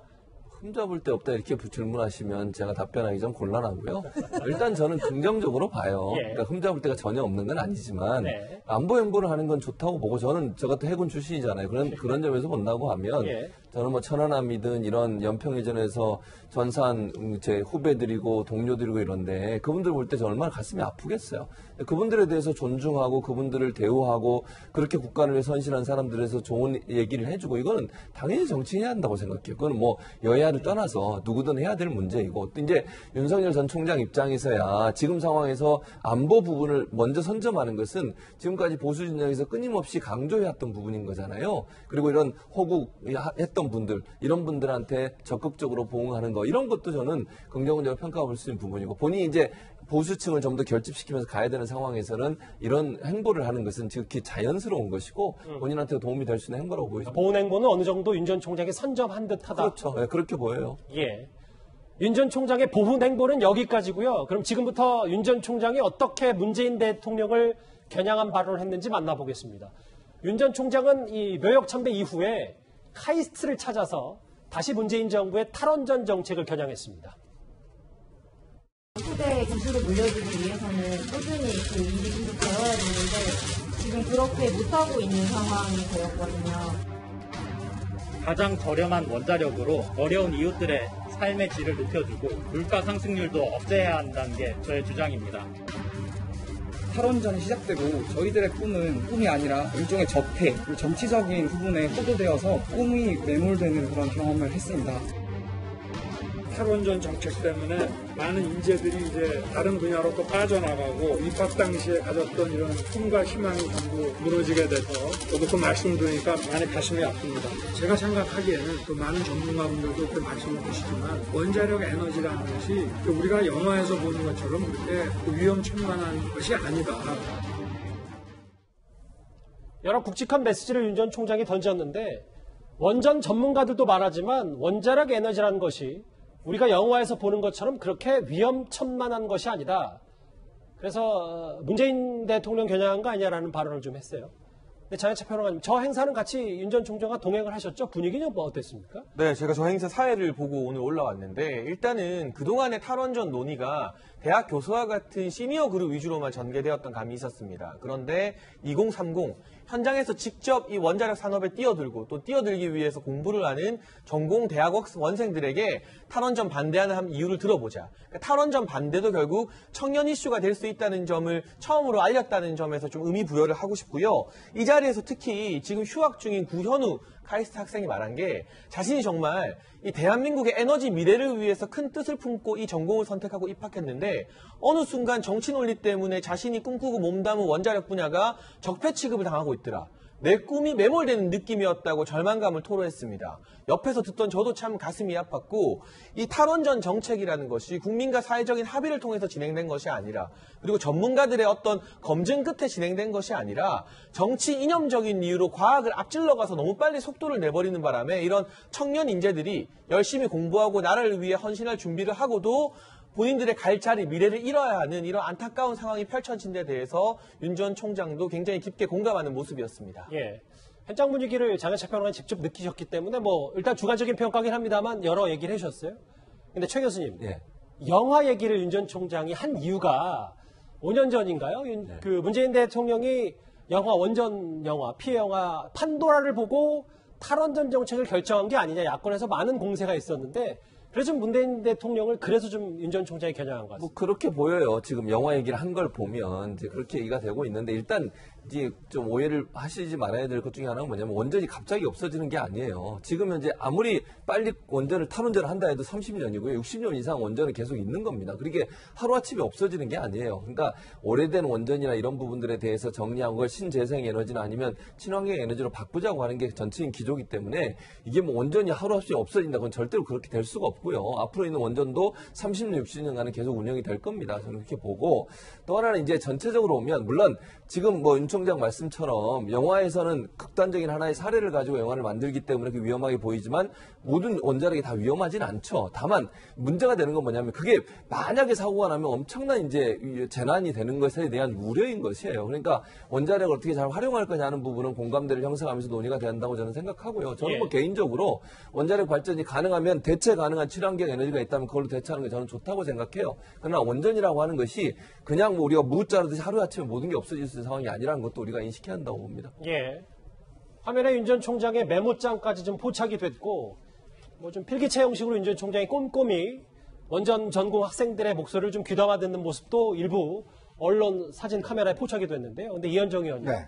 흠잡을 데 없다 이렇게 질문하시면 제가 답변하기 좀 곤란하고요. 일단 저는 긍정적으로 봐요. 그러니까 흠잡을 데가 전혀 없는 건 아니지만 안보 행보를 하는 건 좋다고 보고 저는 저 같은 해군 출신이잖아요. 그런 점에서 본다고 하면 저는 천안함이든 이런 연평해전에서 전사한 제 후배들이고 동료들이고 이런데 그분들 볼 때 저 얼마나 가슴이 아프겠어요. 그분들에 대해서 존중하고 그분들을 대우하고 그렇게 국가를 위해 선실한 사람들에서 좋은 얘기를 해주고 이거는 당연히 정치해야 한다고 생각해요. 그건 여야를 떠나서 누구든 해야 될 문제이고 또 이제 윤석열 전 총장 입장에서야 지금 상황에서 안보 부분을 먼저 선점하는 것은 지금까지 보수 진영에서 끊임없이 강조해왔던 부분인 거잖아요. 그리고 이런 호국했던 분들 이런 분들한테 적극적으로 보응하는 거 이런 것도 저는 긍정적으로 평가할 수 있는 부분이고 본인이 이제 보수층을 좀 더 결집시키면서 가야 되는 상황에서는 이런 행보를 하는 것은 지극히 자연스러운 것이고 본인한테 도움이 될 수 있는 행보라고 보여집니다. 보훈 행보는 어느 정도 윤 전 총장이 선점한 듯하다. 그렇죠. 네, 그렇게 보여요. 윤 전 총장의 보훈 행보는 여기까지고요. 그럼 지금부터 윤 전 총장이 어떻게 문재인 대통령을 겨냥한 발언을 했는지 만나보겠습니다. 윤 전 총장은 이 묘역 참배 이후에 카이스트를 찾아서 다시 문재인 정부의 탈원전 정책을 겨냥했습니다. 후대 기술을 물려주기 위해서는 꾸준히 그 일이 계속 되어야 되는데 지금 그렇게 못하고 있는 상황이 되었거든요. 가장 저렴한 원자력으로 어려운 이웃들의 삶의 질을 높여주고 물가 상승률도 없애야 한다는 게 저의 주장입니다. 탈원전이 시작되고 저희들의 꿈은 꿈이 아니라 일종의 적폐, 정치적인 부분에 호도되어서 꿈이 매몰되는 그런 경험을 했습니다. 탈원전 정책 때문에 많은 인재들이 이제 다른 분야로 또 빠져나가고 입학 당시에 가졌던 이런 꿈과 희망이 전부 무너지게 돼서 저도 그 말씀 들으니까 많이 가슴이 아픕니다. 제가 생각하기에는 또 많은 전문가분들도 그 말씀을 주시지만 원자력 에너지라는 것이 우리가 영화에서 보는 것처럼 그렇게 위험천만한 것이 아니다. 여러 굵직한 메시지를 윤 전 총장이 던졌는데 원전 전문가들도 말하지만 원자력 에너지라는 것이 우리가 영화에서 보는 것처럼 그렇게 위험천만한 것이 아니다. 그래서 문재인 대통령 겨냥한 거 아니냐라는 발언을 좀 했어요. 근데 장혜철 평론가님, 저 행사는 같이 윤 전 총장과 동행을 하셨죠? 분위기는 어땠습니까? 네, 제가 저 행사 사회를 보고 오늘 올라왔는데 일단은 그동안의 탈원전 논의가 대학 교수와 같은 시니어 그룹 위주로만 전개되었던 감이 있었습니다. 그런데 2030 현장에서 직접 이 원자력 산업에 뛰어들고 또 뛰어들기 위해서 공부를 하는 전공 대학 원생들에게 탈원전 반대하는 이유를 들어보자. 그러니까 탈원전 반대도 결국 청년 이슈가 될 수 있다는 점을 처음으로 알렸다는 점에서 좀 의미 부여를 하고 싶고요. 이 자리에서 특히 지금 휴학 중인 구현우 카이스트 학생이 말한 게 자신이 정말 이 대한민국의 에너지 미래를 위해서 큰 뜻을 품고 이 전공을 선택하고 입학했는데 어느 순간 정치 논리 때문에 자신이 꿈꾸고 몸담은 원자력 분야가 적폐 취급을 당하고 있더라. 내 꿈이 매몰되는 느낌이었다고 절망감을 토로했습니다. 옆에서 듣던 저도 참 가슴이 아팠고 이 탈원전 정책이라는 것이 국민과 사회적인 합의를 통해서 진행된 것이 아니라 그리고 전문가들의 어떤 검증 끝에 진행된 것이 아니라 정치 이념적인 이유로 과학을 앞질러 가서 너무 빨리 속도를 내버리는 바람에 이런 청년 인재들이 열심히 공부하고 나라를 위해 헌신할 준비를 하고도 본인들의 갈 자리, 미래를 잃어야 하는 이런 안타까운 상황이 펼쳐진 데 대해서 윤 전 총장도 굉장히 깊게 공감하는 모습이었습니다. 현장 분위기를 장혜철 평론가님 직접 느끼셨기 때문에 일단 주관적인 평가긴 합니다만 여러 얘기를 해주셨어요. 근데 최 교수님, 영화 얘기를 윤 전 총장이 한 이유가 5년 전인가요? 그 문재인 대통령이 원전 영화, 피해 영화 판도라를 보고 탈원전 정책을 결정한 게 아니냐, 야권에서 많은 공세가 있었는데 그래서 문재인 대통령을 그래서 좀 윤 전 총장이 겨냥한 것 같습니다. 그렇게 보여요. 지금 영화 얘기를 한 걸 보면 이제 그렇게 얘기가 되고 있는데 일단 이제 좀 오해를 하시지 말아야 될 것 중에 하나는 뭐냐면 원전이 갑자기 없어지는 게 아니에요. 지금 현재 아무리 빨리 탈원전을 한다 해도 30년이고요. 60년 이상 원전은 계속 있는 겁니다. 그게 하루아침에 없어지는 게 아니에요. 그러니까 오래된 원전이나 이런 부분들에 대해서 정리한 걸 신재생 에너지나 아니면 친환경 에너지로 바꾸자고 하는 게 전체인 기조이기 때문에 이게 원전이 하루아침에 없어진다. 그건 절대로 그렇게 될 수가 없고요. 앞으로 있는 원전도 30년, 60년간은 계속 운영이 될 겁니다. 저는 그렇게 보고 또 하나는 이제 전체적으로 보면 물론 지금 윤 총장 말씀처럼 영화에서는 극단적인 하나의 사례를 가지고 영화를 만들기 때문에 그게 위험하게 보이지만 모든 원자력이 다 위험하진 않죠. 다만 문제가 되는 건 뭐냐면 그게 만약에 사고가 나면 엄청난 이제 재난이 되는 것에 대한 우려인 것이에요. 그러니까 원자력을 어떻게 잘 활용할 거냐는 부분은 공감대를 형성하면서 논의가 된다고 저는 생각하고요. 저는 뭐 개인적으로 원자력 발전이 가능하면 대체 가능한 친환경 에너지가 있다면 그걸로 대체하는 게 저는 좋다고 생각해요. 그러나 원전이라고 하는 것이 그냥 뭐 우리가 무자르듯이 하루아침에 모든 게 없어질 수 있는 상황이 아니라는 것도 우리가 인식해야 한다고 봅니다. 예. 화면에 윤 전 총장의 메모장까지 좀 포착이 됐고 뭐 좀 필기체 형식으로 윤 전 총장이 꼼꼼히 원전 전공 학생들의 목소리를 좀 귀담아 듣는 모습도 일부 언론 사진 카메라에 포착이 됐는데요. 근데 이현정 의원님. 네.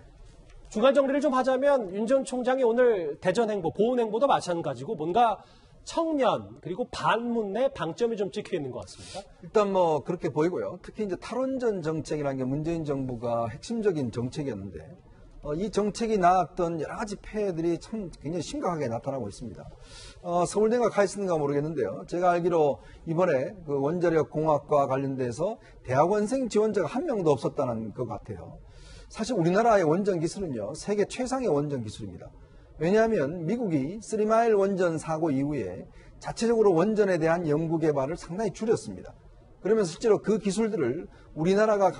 중간 정리를 좀 하자면 윤 전 총장이 오늘 대전 행보, 보훈 행보도 마찬가지고 뭔가 청년 그리고 반문에 방점이 좀 찍혀 있는 것 같습니다. 일단 뭐 그렇게 보이고요. 특히 이제 탈원전 정책이라는 게 문재인 정부가 핵심적인 정책이었는데 이 정책이 낳았던 여러 가지 폐해들이 참 굉장히 심각하게 나타나고 있습니다. 서울대가 가 있는가 모르겠는데요. 제가 알기로 이번에 그 원자력 공학과 관련돼서 대학원생 지원자가 한 명도 없었다는 것 같아요. 사실 우리나라의 원전 기술은요, 세계 최상의 원전 기술입니다. 왜냐하면 미국이 3마일 원전 사고 이후에 자체적으로 원전에 대한 연구 개발을 상당히 줄였습니다. 그러면서 실제로 그 기술들을 우리나라가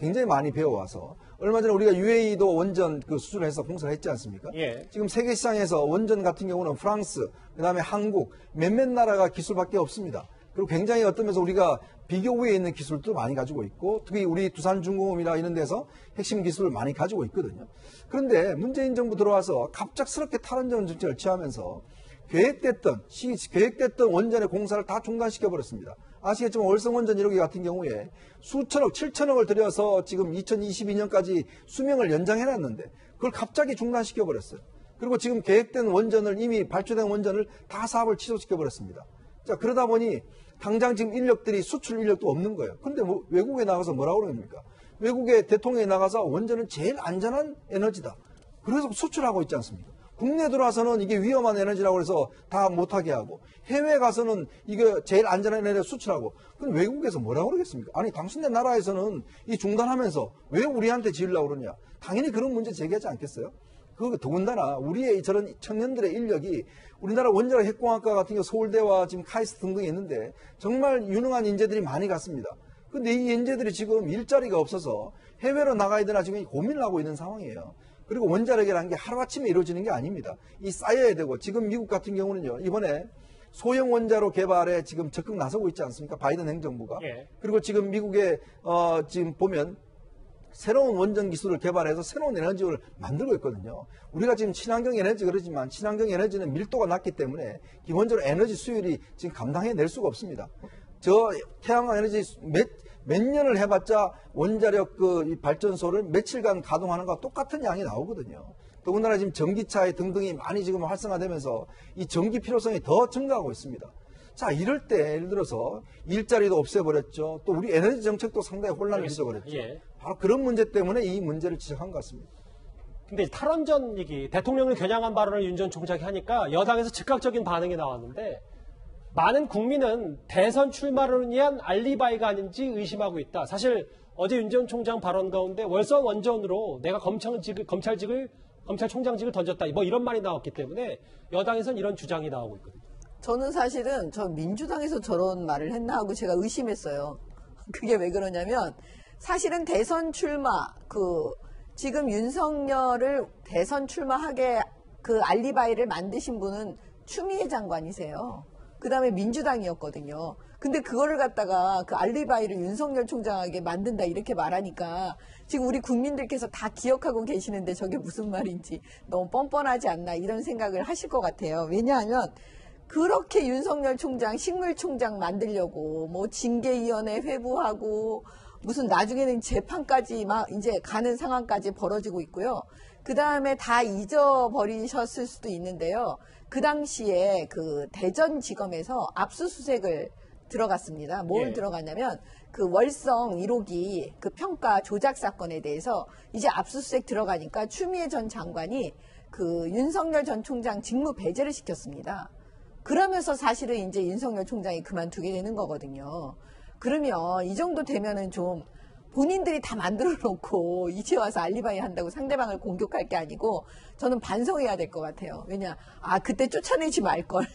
굉장히 많이 배워와서 얼마 전에 우리가 UAE도 원전 그 수출을 해서 공사를 했지 않습니까? 예. 지금 세계 시장에서 원전 같은 경우는 프랑스, 그다음에 한국, 몇몇 나라가 기술밖에 없습니다. 그리고 굉장히 어떤 면에서 우리가 비교 우위에 있는 기술도 많이 가지고 있고 특히 우리 두산중공업이나 이런 데서 핵심 기술을 많이 가지고 있거든요. 그런데 문재인 정부 들어와서 갑작스럽게 탈원전 정책을 취하면서 계획됐던 원전의 공사를 다 중단시켜버렸습니다. 아시겠지만 월성원전 1호기 같은 경우에 수천억, 7천억을 들여서 지금 2022년까지 수명을 연장해놨는데 그걸 갑자기 중단시켜버렸어요. 그리고 지금 계획된 원전을 이미 발주된 원전을 다 사업을 취소시켜버렸습니다. 자, 그러다 보니 당장 지금 인력들이 수출 인력도 없는 거예요. 그런데 뭐 외국에 나가서 뭐라고 그럽니까? 외국의 대통령이 나가서 원전은 제일 안전한 에너지다. 그래서 수출하고 있지 않습니까? 국내 들어와서는 이게 위험한 에너지라고 해서 다 못하게 하고 해외에 가서는 이게 제일 안전한 에너지 수출하고 그럼 외국에서 뭐라고 그러겠습니까? 아니 당신네 나라에서는 이 중단하면서 왜 우리한테 지으려고 그러냐? 당연히 그런 문제 제기하지 않겠어요? 그 더군다나 우리의 저런 청년들의 인력이 우리나라 원자력 핵공학과 같은 경우 서울대와 지금 카이스트 등등이 있는데 정말 유능한 인재들이 많이 갔습니다. 근데 이 인재들이 지금 일자리가 없어서 해외로 나가야 되나 지금 고민을 하고 있는 상황이에요. 그리고 원자력이라는 게 하루아침에 이루어지는 게 아닙니다. 이 쌓여야 되고 지금 미국 같은 경우는요. 이번에 소형 원자로 개발에 지금 적극 나서고 있지 않습니까? 바이든 행정부가. 예. 그리고 지금 미국에 지금 보면 새로운 원전 기술을 개발해서 새로운 에너지를 만들고 있거든요. 우리가 지금 친환경 에너지 그러지만 친환경 에너지는 밀도가 낮기 때문에 기본적으로 에너지 수율이 지금 감당해낼 수가 없습니다. 저 태양광 에너지 몇 년을 해봤자 원자력 그 발전소를 며칠간 가동하는 것과 똑같은 양이 나오거든요. 더군다나 지금 전기차 등등이 많이 지금 활성화되면서 이 전기 필요성이 더 증가하고 있습니다. 자, 이럴 때 예를 들어서 일자리도 없애버렸죠. 또 우리 에너지 정책도 상당히 혼란을 빚어버렸죠. 예. 바로 그런 문제 때문에 이 문제를 지적한 것 같습니다. 근데 탈원전 얘기, 대통령을 겨냥한 발언을 윤 전 총장이 하니까 여당에서 즉각적인 반응이 나왔는데 많은 국민은 대선 출마를 위한 알리바이가 아닌지 의심하고 있다. 사실 어제 윤 전 총장 발언 가운데 월성 원전으로 내가 검찰총장직을 던졌다. 뭐 이런 말이 나왔기 때문에 여당에서는 이런 주장이 나오고 있거든요. 저는 사실은 저 민주당에서 저런 말을 했나 하고 제가 의심했어요. 그게 왜 그러냐면 사실은 대선 출마 지금 윤석열을 대선 출마하게 그 알리바이를 만드신 분은 추미애 장관이세요. 그 다음에 민주당이었거든요. 근데 그거를 갖다가 그 알리바이를 윤석열 총장에게 만든다 이렇게 말하니까 지금 우리 국민들께서 다 기억하고 계시는데 저게 무슨 말인지 너무 뻔뻔하지 않나 이런 생각을 하실 것 같아요. 왜냐하면 그렇게 윤석열 총장 식물총장 만들려고 뭐 징계위원회 회부하고 무슨 나중에는 재판까지 막 이제 가는 상황까지 벌어지고 있고요. 그 다음에 다 잊어버리셨을 수도 있는데요. 그 당시에 그 대전지검에서 압수수색을 들어갔습니다. 뭘 들어갔냐면 그 월성 1호기 그 평가 조작 사건에 대해서 이제 압수수색 들어가니까 추미애 전 장관이 그 윤석열 전 총장 직무 배제를 시켰습니다. 그러면서 사실은 이제 윤석열 총장이 그만두게 되는 거거든요. 그러면 이 정도 되면은 좀 본인들이 다 만들어 놓고 이제 와서 알리바이 한다고 상대방을 공격할 게 아니고 저는 반성해야 될 것 같아요. 왜냐, 그때 쫓아내지 말걸.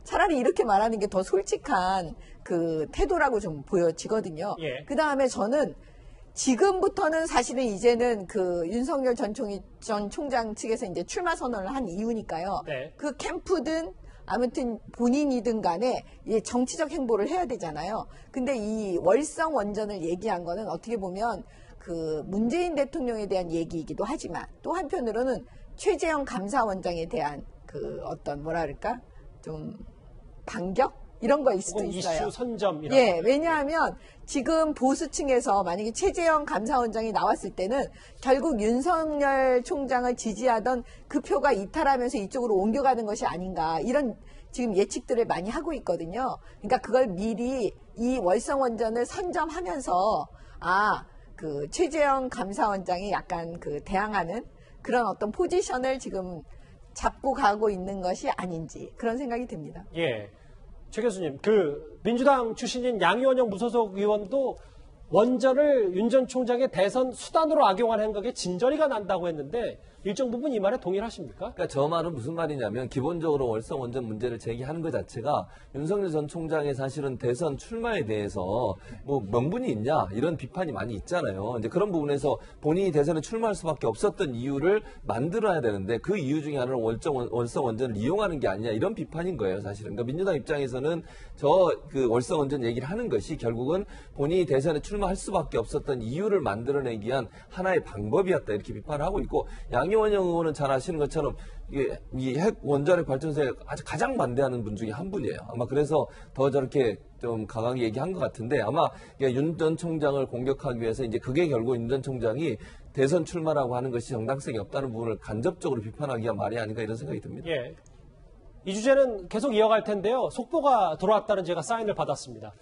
차라리 이렇게 말하는 게 더 솔직한 그 태도라고 좀 보여지거든요. 예. 그 다음에 저는 지금부터는 사실은 이제는 그 윤석열 전 총장 측에서 이제 출마 선언을 한 이유니까요. 네. 그 캠프든 아무튼 본인이든 간에 정치적 행보를 해야 되잖아요. 근데 이 월성 원전을 얘기한 거는 어떻게 보면 그 문재인 대통령에 대한 얘기이기도 하지만 또 한편으로는 최재형 감사원장에 대한 그 어떤 뭐랄까 좀 반격? 이런 거일 수도 있어요. 이슈 선점 이런 예, 왜냐하면 지금 보수층에서 만약에 최재형 감사원장이 나왔을 때는 결국 윤석열 총장을 지지하던 그 표가 이탈하면서 이쪽으로 옮겨가는 것이 아닌가 이런 지금 예측들을 많이 하고 있거든요. 그러니까 그걸 미리 이 월성 원전을 선점하면서 그 최재형 감사원장이 약간 그 대항하는 그런 어떤 포지션을 지금 잡고 가고 있는 것이 아닌지 그런 생각이 듭니다. 예. 최 교수님, 그 민주당 출신인 양이원영 무소속 의원도 원전을 윤 전 총장의 대선 수단으로 악용한 행각에 진저리가 난다고 했는데 일정 부분 이 말에 동의하십니까? 그러니까 저 말은 무슨 말이냐면 기본적으로 월성 원전 문제를 제기하는 것 자체가 윤석열 전 총장의 사실은 대선 출마에 대해서 뭐 명분이 있냐 이런 비판이 많이 있잖아요. 이제 그런 부분에서 본인이 대선에 출마할 수밖에 없었던 이유를 만들어야 되는데 그 이유 중에 하나는 월성 원전을 이용하는 게 아니냐 이런 비판인 거예요, 사실은. 그러니까 민주당 입장에서는 그 월성 원전 얘기를 하는 것이 결국은 본인이 대선에 출마할 수밖에 없었던 이유를 만들어내기 위한 하나의 방법이었다 이렇게 비판을 하고 있고 양이원영 의원은 잘 아시는 것처럼 이 핵 원자력 발전소에 아주 가장 반대하는 분 중에 한 분이에요. 아마 그래서 더 저렇게 좀 강하게 얘기한 것 같은데 아마 윤 전 총장을 공격하기 위해서 이제 그게 결국 윤 전 총장이 대선 출마라고 하는 것이 정당성이 없다는 부분을 간접적으로 비판하기 위한 말이 아닌가 이런 생각이 듭니다. 예. 이 주제는 계속 이어갈 텐데요. 속보가 들어왔다는 제가 사인을 받았습니다.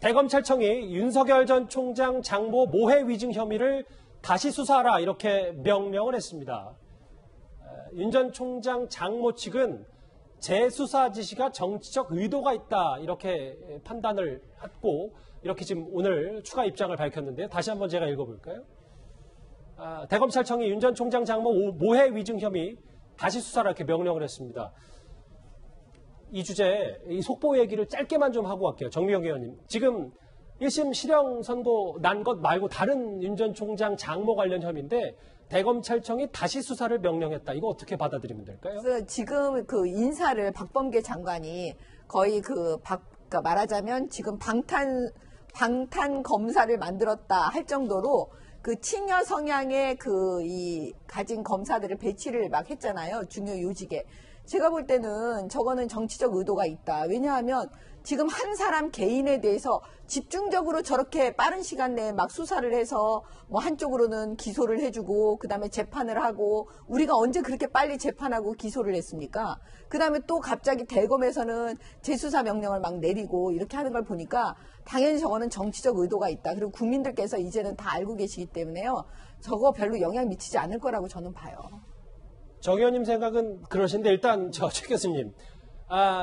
대검찰청이 윤석열 전 총장 장모 모해 위증 혐의를 다시 수사하라 이렇게 명령을 했습니다. 윤 전 총장 장모 측은 재수사 지시가 정치적 의도가 있다 이렇게 판단을 했고 이렇게 지금 오늘 추가 입장을 밝혔는데요. 다시 한번 제가 읽어볼까요? 대검찰청이 윤 전 총장 장모 모해 위증 혐의 다시 수사라 이렇게 명령을 했습니다. 이 주제, 이 속보 얘기를 짧게만 좀 하고 갈게요. 정미영 의원님. 지금 1심 실형 선고 난 것 말고 다른 윤 전 총장 장모 관련 혐의인데 대검찰청이 다시 수사를 명령했다. 이거 어떻게 받아들이면 될까요? 그래서 지금 그 인사를 박범계 장관이 거의 그러니까 말하자면 지금 방탄 검사를 만들었다 할 정도로 그 친여 성향의 이 가진 검사들을 배치를 막 했잖아요. 중요 요직에. 제가 볼 때는 저거는 정치적 의도가 있다. 왜냐하면 지금 한 사람 개인에 대해서 집중적으로 저렇게 빠른 시간 내에 막 수사를 해서 뭐 한쪽으로는 기소를 해주고 그다음에 재판을 하고 우리가 언제 그렇게 빨리 재판하고 기소를 했습니까? 그다음에 또 갑자기 대검에서는 재수사 명령을 막 내리고 이렇게 하는 걸 보니까 당연히 저거는 정치적 의도가 있다. 그리고 국민들께서 이제는 다 알고 계시기 때문에요. 저거 별로 영향 미치지 않을 거라고 저는 봐요. 정 의원님 생각은 그러신데 일단 최 교수님.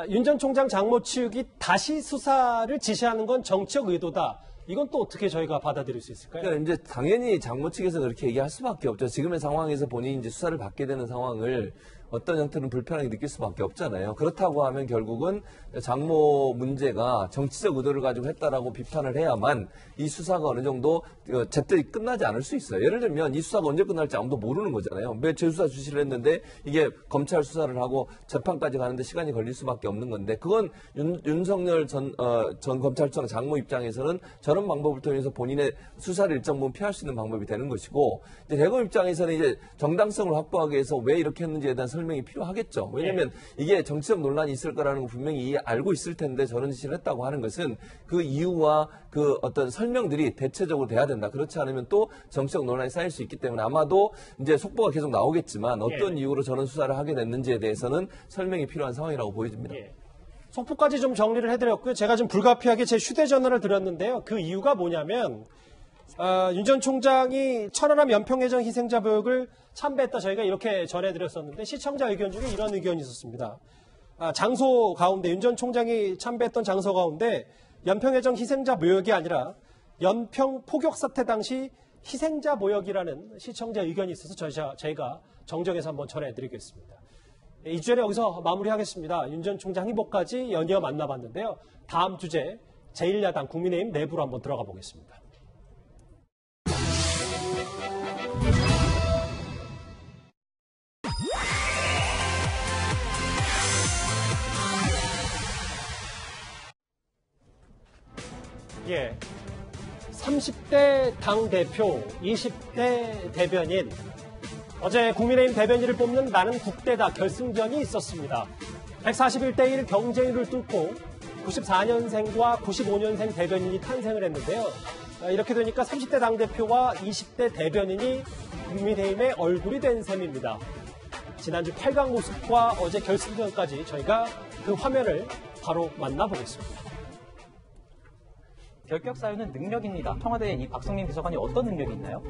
윤 전 총장 장모 측이 다시 수사를 지시하는 건 정치적 의도다. 이건 또 어떻게 저희가 받아들일 수 있을까요? 그러니까 이제 당연히 장모 측에서 그렇게 얘기할 수밖에 없죠. 지금의 상황에서 본인이 이제 수사를 받게 되는 상황을 어떤 형태는 불편하게 느낄 수밖에 없잖아요. 그렇다고 하면 결국은 장모 문제가 정치적 의도를 가지고 했다라고 비판을 해야만 이 수사가 어느 정도 제때 끝나지 않을 수 있어요. 예를 들면 이 수사가 언제 끝날지 아무도 모르는 거잖아요. 왜 재수사 지시를 했는데 이게 검찰 수사를 하고 재판까지 가는데 시간이 걸릴 수밖에 없는 건데 그건 윤석열 전 검찰청 장모 입장에서는 저런 방법을 통해서 본인의 수사를 일정 부분 피할 수 있는 방법이 되는 것이고 이제 대검 입장에서는 이제 정당성을 확보하기 위해서 왜 이렇게 했는지에 대한 설명이 필요하겠죠. 왜냐하면 이게 정치적 논란이 있을 거라는 거 분명히 알고 있을 텐데 저런 지시를 했다고 하는 것은 그 이유와 그 어떤 설명들이 대체적으로 돼야 된다. 그렇지 않으면 또 정치적 논란이 쌓일 수 있기 때문에 아마도 이제 속보가 계속 나오겠지만 어떤 이유로 저런 수사를 하게 됐는지에 대해서는 설명이 필요한 상황이라고 보여집니다. 속보까지 좀 정리를 해드렸고요. 제가 좀 불가피하게 제 휴대전화를 드렸는데요. 그 이유가 뭐냐면 윤 전 총장이 천안함 연평해전 희생자 묘역을 참배했다 저희가 이렇게 전해드렸었는데 시청자 의견 중에 이런 의견이 있었습니다. 장소 가운데 윤 전 총장이 참배했던 장소 가운데 연평해전 희생자 묘역이 아니라 연평 포격 사태 당시 희생자 모욕이라는 시청자 의견이 있어서 저희가 정정해서 한번 전해드리겠습니다. 이 주제는 여기서 마무리하겠습니다. 윤 전 총장 행보까지 연이어 만나봤는데요. 다음 주제 제1야당 국민의힘 내부로 한번 들어가 보겠습니다. 예, 30대 당대표, 20대 대변인. 어제 국민의힘 대변인을 뽑는 나는 국대다 결승전이 있었습니다. 141대 1 경쟁률을 뚫고 94년생과 95년생 대변인이 탄생을 했는데요. 이렇게 되니까 30대 당대표와 20대 대변인이 국민의힘의 얼굴이 된 셈입니다. 지난주 8강 모습과 어제 결승전까지 저희가 그 화면을 바로 만나보겠습니다. 결격 사유는 능력입니다. 청와대에 이 박성민 비서관이 어떤 능력이 있나요?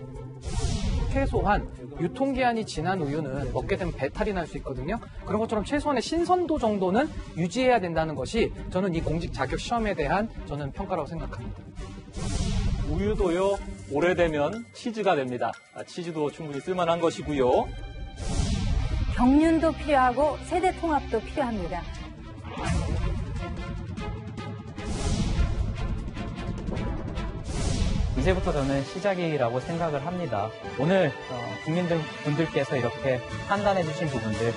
최소한 유통기한이 지난 우유는 먹게 되면 배탈이 날 수 있거든요. 그런 것처럼 최소한의 신선도 정도는 유지해야 된다는 것이 저는 이 공직 자격 시험에 대한 저는 평가라고 생각합니다. 우유도요, 오래되면 치즈가 됩니다. 치즈도 충분히 쓸만한 것이고요. 경륜도 필요하고 세대 통합도 필요합니다. 이제부터 저는 시작이라고 생각을 합니다. 오늘 국민분들께서 이렇게 판단해 주신 부분들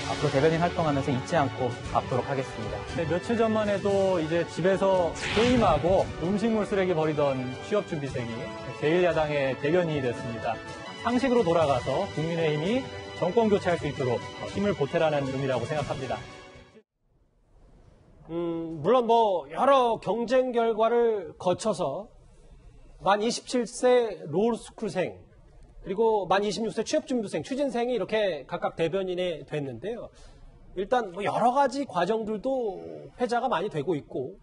앞으로 대변인 활동하면서 잊지 않고 갚도록 하겠습니다. 네, 며칠 전만 해도 이제 집에서 게임하고 음식물 쓰레기 버리던 취업준비생이 제1야당의 대변인이 됐습니다. 상식으로 돌아가서 국민의힘이 정권 교체할 수 있도록 힘을 보태라는 의미라고 생각합니다. 물론 여러 경쟁 결과를 거쳐서 만 27세 로스쿨생 그리고 만 26세 취업준비생, 취준생이 이렇게 각각 대변인이 됐는데요. 일단 여러 가지 과정들도 회자가 많이 되고 있고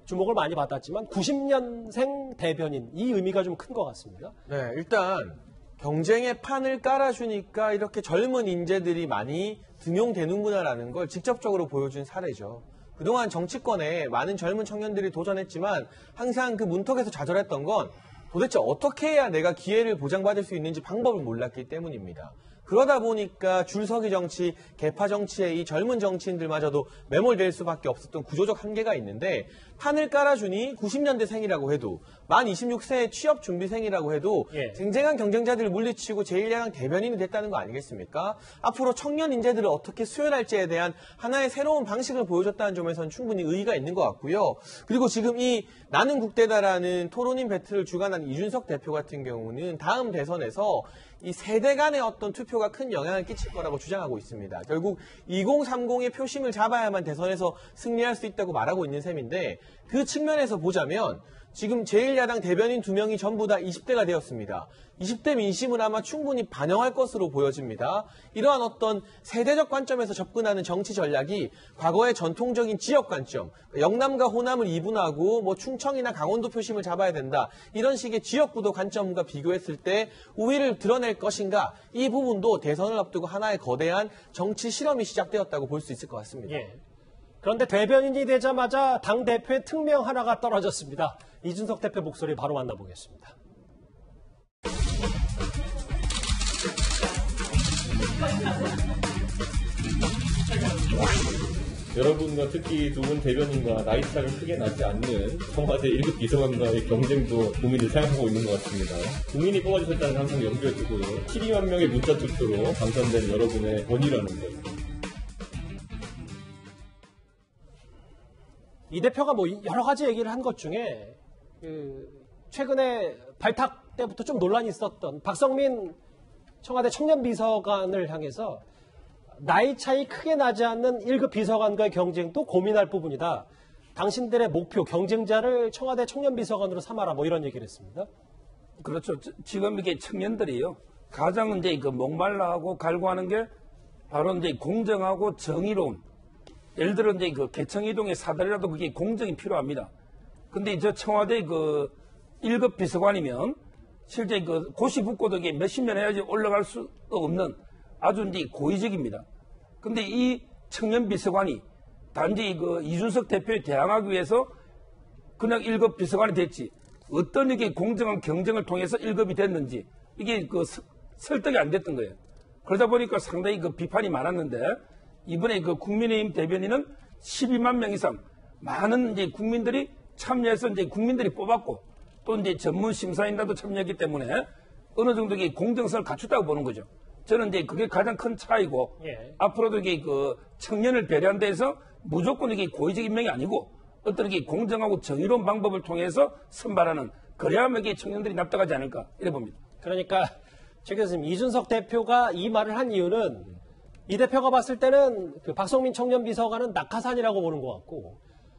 주목을 많이 받았지만 90년생 대변인, 이 의미가 좀 큰 것 같습니다. 네, 일단 경쟁의 판을 깔아주니까 이렇게 젊은 인재들이 많이 등용되는구나라는 걸 직접적으로 보여준 사례죠. 그동안 정치권에 많은 젊은 청년들이 도전했지만 항상 그 문턱에서 좌절했던 건 도대체 어떻게 해야 내가 기회를 보장받을 수 있는지 방법을 몰랐기 때문입니다. 그러다 보니까 줄서기 정치, 개파 정치의 이 젊은 정치인들마저도 매몰될 수밖에 없었던 구조적 한계가 있는데 판을 깔아주니 90년대생이라고 해도 만 26세 취업준비생이라고 해도 쟁쟁한 경쟁자들을 물리치고 제1야당 대변인이 됐다는 거 아니겠습니까? 앞으로 청년 인재들을 어떻게 수혈할지에 대한 하나의 새로운 방식을 보여줬다는 점에서는 충분히 의의가 있는 것 같고요. 그리고 지금 이 나는 국대다라는 토론인 배틀을 주관한 이준석 대표 같은 경우는 다음 대선에서 이 세대 간의 어떤 투표가 큰 영향을 끼칠 거라고 주장하고 있습니다. 결국 2030의 표심을 잡아야만 대선에서 승리할 수 있다고 말하고 있는 셈인데 그 측면에서 보자면 지금 제1야당 대변인 2명이 전부 다 20대가 되었습니다. 20대 민심을 아마 충분히 반영할 것으로 보여집니다. 이러한 어떤 세대적 관점에서 접근하는 정치 전략이 과거의 전통적인 지역 관점, 영남과 호남을 이분하고 충청이나 강원도 표심을 잡아야 된다. 이런 식의 지역구도 관점과 비교했을 때 우위를 드러낼 것인가, 이 부분도 대선을 앞두고 하나의 거대한 정치 실험이 시작되었다고 볼 수 있을 것 같습니다. 그런데 대변인이 되자마자 당대표의 특명 하나가 떨어졌습니다. 이준석 대표 목소리 바로 만나보겠습니다. 여러분과 특히 두 분 대변인과 나이 차이가 크게 나지 않는 청와대 1급 비서관과의 경쟁도 국민들이 생각하고 있는 것 같습니다. 국민이 뽑아주셨다는 항상 염두에 두고요. 12만 명의 문자 투표로 당선된 여러분의 권위라는 것. 이 대표가 여러 가지 얘기를 한 것 중에 최근에 발탁 때부터 좀 논란이 있었던 박성민 청와대 청년비서관을 향해서 나이 차이 크게 나지 않는 1급 비서관과의 경쟁도 고민할 부분이다. 당신들의 목표, 경쟁자를 청와대 청년비서관으로 삼아라. 이런 얘기를 했습니다. 그렇죠. 지금 이게 청년들이요. 가장 이제 목말라하고 갈구하는 게 바로 이제 공정하고 정의로운, 예를 들어 이제 개청 이동의 사달이라도 그게 공정이 필요합니다. 근데 저 청와대 1급 비서관이면 실제 고시 붙고도 이게 몇십 년 해야지 올라갈 수 없는 아주 이제 고의적입니다. 근데 이 청년 비서관이 단지 이준석 대표에 대항하기 위해서 그냥 1급 비서관이 됐지. 어떤 이게 공정한 경쟁을 통해서 1급이 됐는지 이게 그 설득이 안 됐던 거예요. 그러다 보니까 상당히 그 비판이 많았는데 이번에 그 국민의힘 대변인은 12만 명 이상 많은 이제 국민들이 참여해서 이제 국민들이 뽑았고 또 이제 전문 심사인단도 참여했기 때문에 어느 정도 이게 공정성을 갖췄다고 보는 거죠. 저는 이제 그게 가장 큰 차이고 앞으로도 이게 그 청년을 배려한 데서 무조건 이게 고의적 임명이 아니고 어떤 게 공정하고 정의로운 방법을 통해서 선발하는 그래야만 이게 청년들이 납득하지 않을까 이래 봅니다. 그러니까 최 교수님 이준석 대표가 이 말을 한 이유는 이 대표가 봤을 때는 그 박성민 청년 비서관은 낙하산이라고 보는 것 같고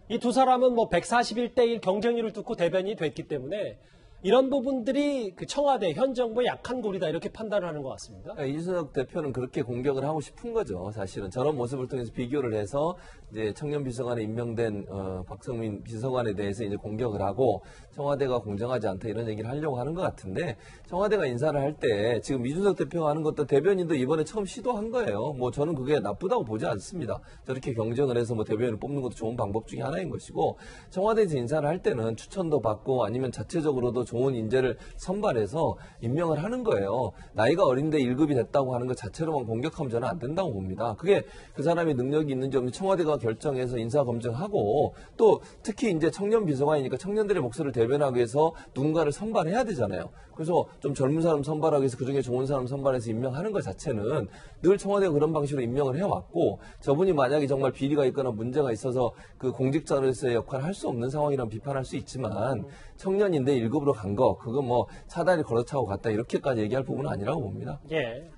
이 두 사람은 뭐 141대 1 경쟁률을 뚫고 대변인이 됐기 때문에 이런 부분들이 그 청와대 현 정부의 약한 고리다 이렇게 판단을 하는 것 같습니다. 이준석 대표는 그렇게 공격을 하고 싶은 거죠. 사실은 저런 모습을 통해서 비교를 해서 이제 청년 비서관에 임명된 박성민 비서관에 대해서 이제 공격을 하고 청와대가 공정하지 않다 이런 얘기를 하려고 하는 것 같은데 청와대가 인사를 할 때 지금 이준석 대표가 하는 것도 대변인도 이번에 처음 시도한 거예요. 뭐 저는 그게 나쁘다고 보지 않습니다. 저렇게 경쟁을 해서 뭐 대변인을 뽑는 것도 좋은 방법 중에 하나인 것이고 청와대에서 인사를 할 때는 추천도 받고 아니면 자체적으로도 좋은 인재를 선발해서 임명을 하는 거예요. 나이가 어린데 1급이 됐다고 하는 것 자체로만 공격하면 저는 안 된다고 봅니다. 그게 그 사람이 능력이 있는지 없는지 청와대가 결정해서 인사 검증하고 또 특히 이제 청년 비서관이니까 청년들의 목소리를 대변하기 위해서 누군가를 선발해야 되잖아요. 그래서 좀 젊은 사람 선발하기 위해서 그중에 좋은 사람 선발해서 임명하는 것 자체는 늘 청와대가 그런 방식으로 임명을 해왔고 저분이 만약에 정말 비리가 있거나 문제가 있어서 그 공직자로서의 역할을 할 수 없는 상황이라면 비판할 수 있지만 청년인데 1급으로 간 거 그건 뭐 차단이 걸어차고 갔다 이렇게까지 얘기할 부분은 아니라고 봅니다. 예,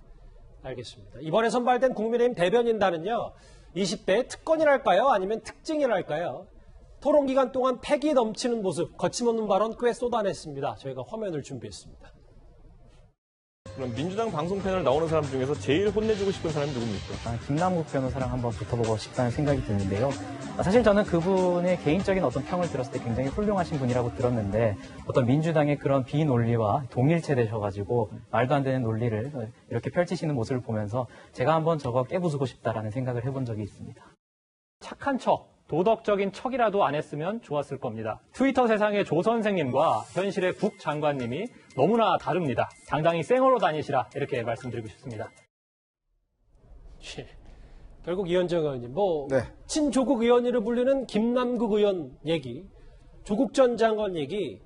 알겠습니다. 이번에 선발된 국민의힘 대변인단은요. 20대의 특권이랄까요? 아니면 특징이랄까요? 토론 기간 동안 패기 넘치는 모습, 거침없는 발언 꽤 쏟아냈습니다. 저희가 화면을 준비했습니다. 그럼 민주당 방송 패널 나오는 사람 중에서 제일 혼내주고 싶은 사람이 누굽니까? 김남국 변호사랑 한번 붙어보고 싶다는 생각이 드는데요. 사실 저는 그분의 개인적인 어떤 평을 들었을 때 굉장히 훌륭하신 분이라고 들었는데 어떤 민주당의 그런 비논리와 동일체 되셔가지고 말도 안 되는 논리를 이렇게 펼치시는 모습을 보면서 제가 한번 저거 깨부수고 싶다라는 생각을 해본 적이 있습니다. 착한 척, 도덕적인 척이라도 안 했으면 좋았을 겁니다. 트위터 세상의 조 선생님과 현실의 국 장관님이 너무나 다릅니다. 상당히 쌩얼로 다니시라 이렇게 말씀드리고 싶습니다. 결국 이현정 의원님, 친조국 의원으로 불리는 김남국 의원 얘기, 조국 전 장관 얘기,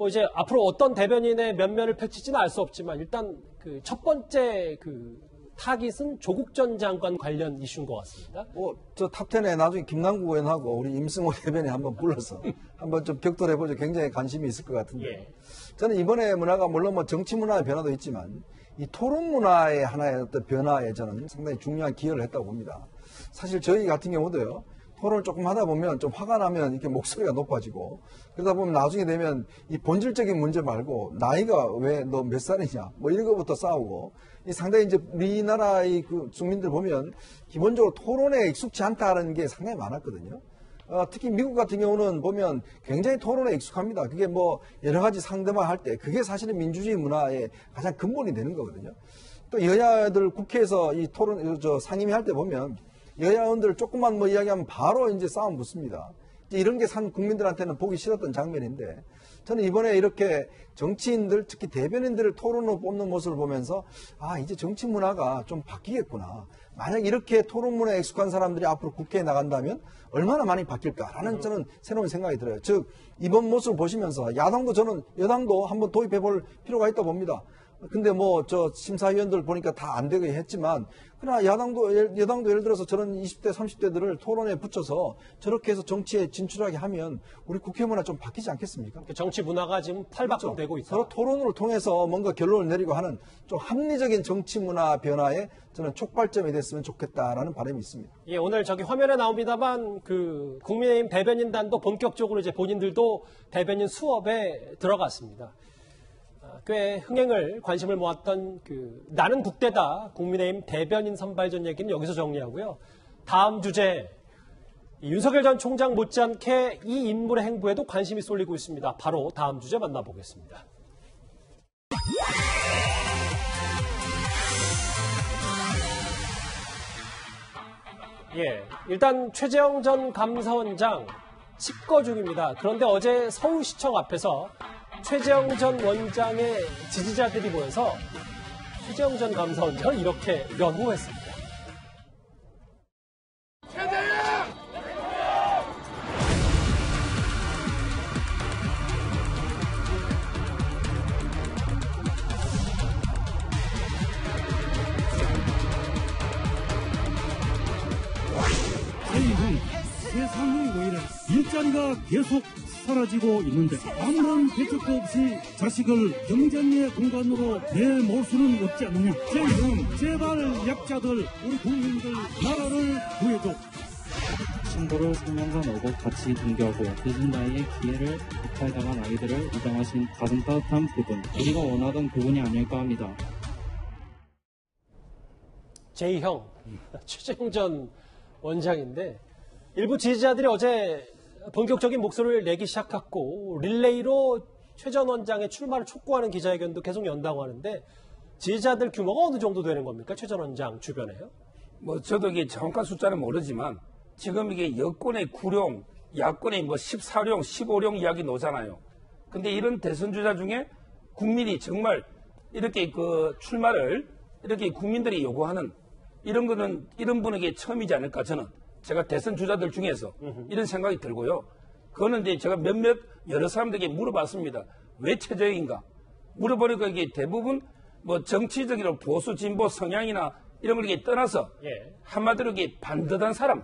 이제 앞으로 어떤 대변인의 면면을 펼칠지는 알 수 없지만 일단 그 첫 번째 타깃은 조국 전 장관 관련 이슈인 것 같습니다. 저 탑10에 나중에 김남국 의원하고 우리 임승호 대변인 한번 불러서 한번 좀 격돌해보죠. 굉장히 관심이 있을 것 같은데. 저는 이번에 문화가 물론 뭐 정치 문화의 변화도 있지만 이 토론 문화의 하나의 어떤 변화에 저는 상당히 중요한 기여를 했다고 봅니다. 사실 저희 같은 경우도요. 토론을 조금 하다 보면 좀 화가 나면 이렇게 목소리가 높아지고 그러다 보면 나중에 되면 이 본질적인 문제 말고 나이가 왜 너 몇 살이냐 뭐 이런 것부터 싸우고 이 상당히 이제 우리나라의 그 국민들 보면 기본적으로 토론에 익숙치 않다는 게 상당히 많았거든요. 특히 미국 같은 경우는 보면 굉장히 토론에 익숙합니다. 그게 뭐 여러 가지 상대방할 때 그게 사실은 민주주의 문화의 가장 근본이 되는 거거든요. 또 여야들 국회에서 이 토론 상임위 할 때 보면 여야 의원들 조금만 뭐 이야기하면 바로 이제 싸움 붙습니다. 이제 이런 게 국민들한테는 보기 싫었던 장면인데 저는 이번에 이렇게 정치인들 특히 대변인들을 토론으로 뽑는 모습을 보면서 이제 정치 문화가 좀 바뀌겠구나. 만약 이렇게 토론 문화에 익숙한 사람들이 앞으로 국회에 나간다면 얼마나 많이 바뀔까라는 저는 새로운 생각이 들어요. 즉 이번 모습을 보시면서 저는 여당도 한번 도입해 볼 필요가 있다고 봅니다. 근데 심사위원들 보니까 다 안 되게 했지만, 그러나 여당도 예를 들어서 저런 20대, 30대들을 토론에 붙여서 저렇게 해서 정치에 진출하게 하면 우리 국회 문화 좀 바뀌지 않겠습니까? 정치 문화가 지금 탈바꿈되고 있어요. 서로 토론으로 통해서 뭔가 결론을 내리고 하는 좀 합리적인 정치 문화 변화에 저는 촉발점이 됐으면 좋겠다라는 바람이 있습니다. 예, 오늘 화면에 나옵니다만 국민의힘 대변인단도 본격적으로 이제 본인들도 대변인 수업에 들어갔습니다. 꽤 흥행을 관심을 모았던 나는 국대다 국민의힘 대변인 선발전 얘기는 여기서 정리하고요. 다음 주제 윤석열 전 총장 못지않게 이 인물의 행보에도 관심이 쏠리고 있습니다. 바로 다음 주제 만나보겠습니다. 일단 최재형 전 감사원장 집거 중입니다. 그런데 어제 서울시청 앞에서 최재형 전 원장의 지지자들이 모여서 최재형 전 감사원장을 이렇게 연호했습니다. 세상의 왜 이래 일자리가 계속 사라지고 있는데 아무런 대책도 없이 자식을 경쟁의 공간으로 내몰 수는 없지 않느냐. 제형 제발 약자들 우리 국민들 나라를 구해줘. 신고를 3년간 오고 같이 등교하고 늦은 나이에 기회를 득달당한 아이들을 입양하신 가슴 따뜻한 그분, 우리가 원하던 그분이 아닐까 합니다. 제형 최재형 전 원장인데 일부 지지자들이 어제 본격적인 목소리를 내기 시작했고 릴레이로 최 전 원장의 출마를 촉구하는 기자회견도 계속 연다고 하는데 지지자들 규모가 어느 정도 되는 겁니까? 최 전 원장 주변에요? 뭐 저도 이게 정확한 숫자는 모르지만 지금 이게 여권의 9룡, 야권의 뭐 14룡, 15룡 이야기 나오잖아요. 근데 이런 대선 주자 중에 국민이 정말 이렇게 그 출마를 이렇게 국민들이 요구하는 이런 거는 이런 분에게 처음이지 않을까 저는. 제가 대선 주자들 중에서 이런 생각이 들고요. 그거는 이제 제가 몇몇 여러 사람들에게 물어봤습니다. 왜 최저인가? 물어보니까 이게 대부분 뭐 정치적으로 보수 진보 성향이나 이런 걸 이렇게 떠나서 한마디로 이게 반듯한 사람,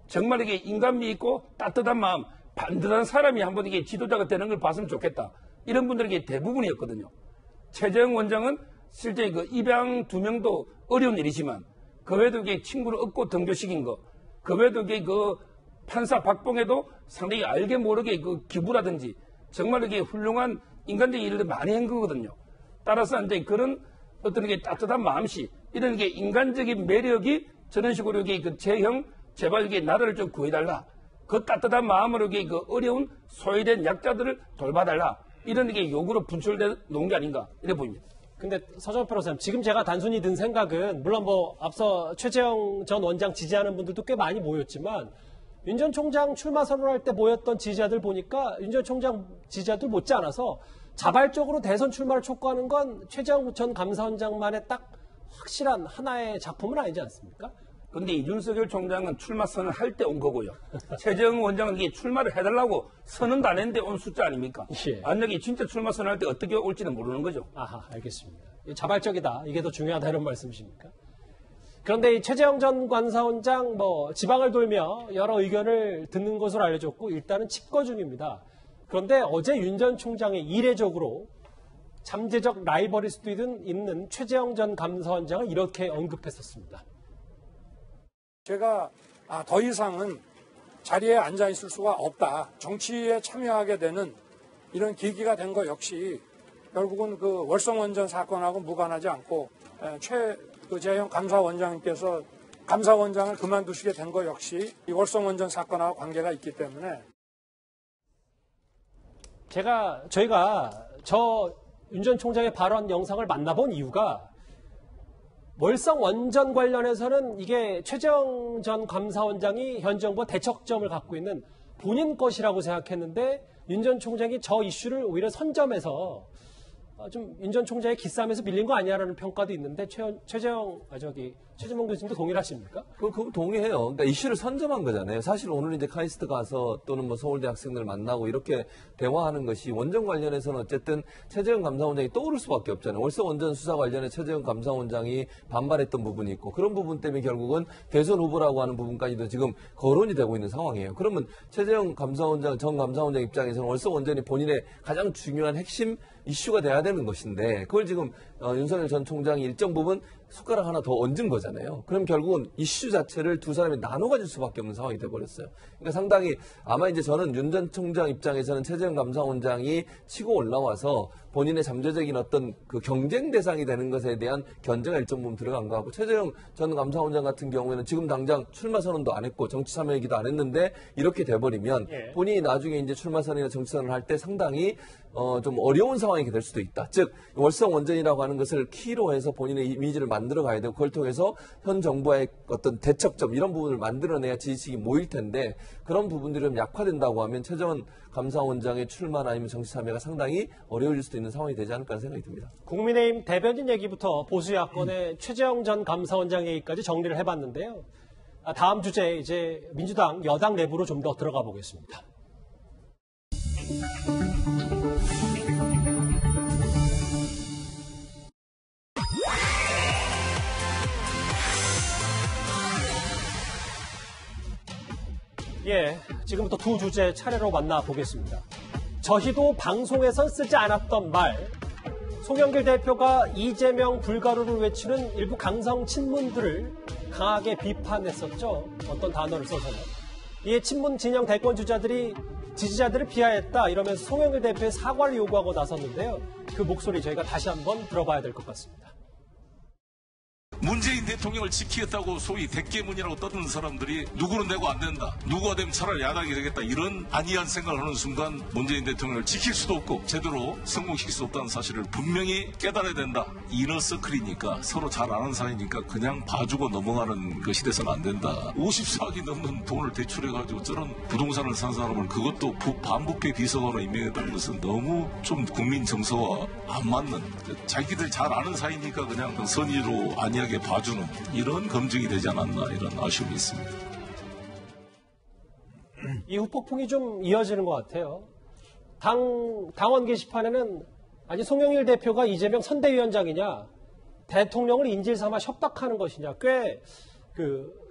정말 이게 인간미 있고 따뜻한 마음, 반듯한 사람이 한번 이게 지도자가 되는 걸 봤으면 좋겠다. 이런 분들에게 대부분이었거든요. 최재형 원장은 실제 그 입양 2명도 어려운 일이지만 그 외에도 이게 친구를 얻고 등교시킨 거. 그 외에도 그 판사 박봉에도 상당히 알게 모르게 그 기부라든지 정말 이게 훌륭한 인간적인 일을 많이 한 거거든요. 따라서 이제 그런 어떤 게 따뜻한 마음씨, 이런 게 인간적인 매력이 저런 식으로 이게 그 재형, 제발 이게 나라를 좀 구해달라. 그 따뜻한 마음으로 이게 그 어려운 소외된 약자들을 돌봐달라. 이런 게 요구로 분출돼 놓은 게 아닌가 이래 보입니다. 근데 서정훈 변호사님, 지금 제가 단순히 든 생각은 물론 뭐 앞서 최재형 전 원장 지지하는 분들도 꽤 많이 모였지만 윤 전 총장 출마 선언할 때 모였던 지지자들 보니까 윤 전 총장 지지자들 못지않아서 자발적으로 대선 출마를 촉구하는 건 최재형 전 감사원장만의 딱 확실한 하나의 작품은 아니지 않습니까? 근데 윤석열 총장은 출마 선언을 할 때 온 거고요. 최재형 원장은 이게 출마를 해달라고 선언도 안 했는데 온 숫자 아닙니까? 만약에 진짜 출마 선언할 때 어떻게 올지는 모르는 거죠. 아하, 알겠습니다. 자발적이다. 이게 더 중요하다 이런 말씀이십니까? 그런데 이 최재형 전 감사원장 뭐 지방을 돌며 여러 의견을 듣는 것으로 알려졌고 일단은 칩거 중입니다. 그런데 어제 윤 전 총장이 이례적으로 잠재적 라이벌일 수도 있는 최재형 전 감사원장을 이렇게 언급했었습니다. 제가 더 이상은 자리에 앉아 있을 수가 없다. 정치에 참여하게 되는 이런 계기가 된 거 역시 결국은 그 월성원전 사건하고 무관하지 않고 최재형 감사원장님께서 감사원장을 그만두시게 된 거 역시 이 월성원전 사건하고 관계가 있기 때문에 저희가 저 윤 전 총장의 발언 영상을 만나본 이유가 월성 원전 관련해서는 이게 최재형 전 감사원장이 현 정부와 대척점을 갖고 있는 본인 것이라고 생각했는데 윤 전 총장이 저 이슈를 오히려 선점해서 좀 윤 전 총장의 기싸움에서 밀린 거 아니냐라는 평가도 있는데 최재명 교수님도 동일하십니까? 그거 동의해요. 그러니까 이슈를 선점한 거잖아요. 사실 오늘 이제 카이스트 가서 또는 뭐 서울대 학생들 만나고 이렇게 대화하는 것이 원전 관련해서는 어쨌든 최재형 감사원장이 떠오를 수밖에 없잖아요. 월성 원전 수사 관련해 최재형 감사원장이 반발했던 부분이 있고 그런 부분 때문에 결국은 대선 후보라고 하는 부분까지도 지금 거론이 되고 있는 상황이에요. 그러면 최재형 감사원장, 전 감사원장 입장에서는 월성 원전이 본인의 가장 중요한 핵심 이슈가 돼야 되는 것인데 그걸 지금 윤석열 전 총장이 일정 부분 숟가락 하나 더 얹은 거잖아요. 그럼 결국은 이슈 자체를 두 사람이 나눠 가질 수밖에 없는 상황이 돼버렸어요. 그러니까 상당히 아마 이제 저는 윤 전 총장 입장에서는 최재형 감사원장이 치고 올라와서 본인의 잠재적인 어떤 그 경쟁 대상이 되는 것에 대한 견제가 일정 부분 들어간 거 같고 최재형 전 감사원장 같은 경우에는 지금 당장 출마 선언도 안 했고 정치 참여 얘기도 안 했는데 이렇게 돼버리면 본인이 나중에 이제 출마 선언이나 정치 선언을 할 때 상당히 좀 어려운 상황이 될 수도 있다. 즉 월성 원전이라고 하는 것을 키로 해서 본인의 이미지를 만들어 가야 되고 그걸 통해서 현 정부의 어떤 대척점 이런 부분을 만들어내야 지지층이 모일 텐데 그런 부분들이 좀 약화된다고 하면 최재원 감사원장의 출마나 아니면 정치 참여가 상당히 어려워질 수도 있는 상황이 되지 않을까 하는 생각이 듭니다. 국민의힘 대변인 얘기부터 보수 야권의 최재형 전 감사원장 얘기까지 정리를 해봤는데요. 다음 주제 이제 민주당 여당 내부로 좀 더 들어가 보겠습니다. 예, 지금부터 두 주제 차례로 만나보겠습니다. 저희도 방송에선 쓰지 않았던 말, 송영길 대표가 이재명 불가루를 외치는 일부 강성 친문들을 강하게 비판했었죠. 어떤 단어를 써서는. 이에 친문 진영 대권 주자들이 지지자들을 비하했다 이러면서 송영길 대표의 사과를 요구하고 나섰는데요. 그 목소리 저희가 다시 한번 들어봐야 될 것 같습니다. 문재인 대통령을 지키겠다고 소위 대깨문이라고 떠드는 사람들이 누구는 되고 안 된다. 누구가 되면 차라리 야당이 되겠다. 이런 안이한 생각을 하는 순간 문재인 대통령을 지킬 수도 없고 제대로 성공시킬 수 없다는 사실을 분명히 깨달아야 된다. 이너서클이니까 서로 잘 아는 사이니까 그냥 봐주고 넘어가는 것이 돼서는 안 된다. 54억이 넘는 돈을 대출해가지고 저런 부동산을 산 사람을 그것도 반부패 비서관으로 임명했다는 것은 너무 좀 국민 정서와 안 맞는 자기들 잘 아는 사이니까 그냥 선의로 안이하게 봐주는 이런 검증이 되지 않았나 이런 아쉬움이 있습니다. 이 후폭풍이 좀 이어지는 것 같아요. 당원 게시판에는 아니 송영길 대표가 이재명 선대위원장이냐 대통령을 인질 삼아 협박하는 것이냐 꽤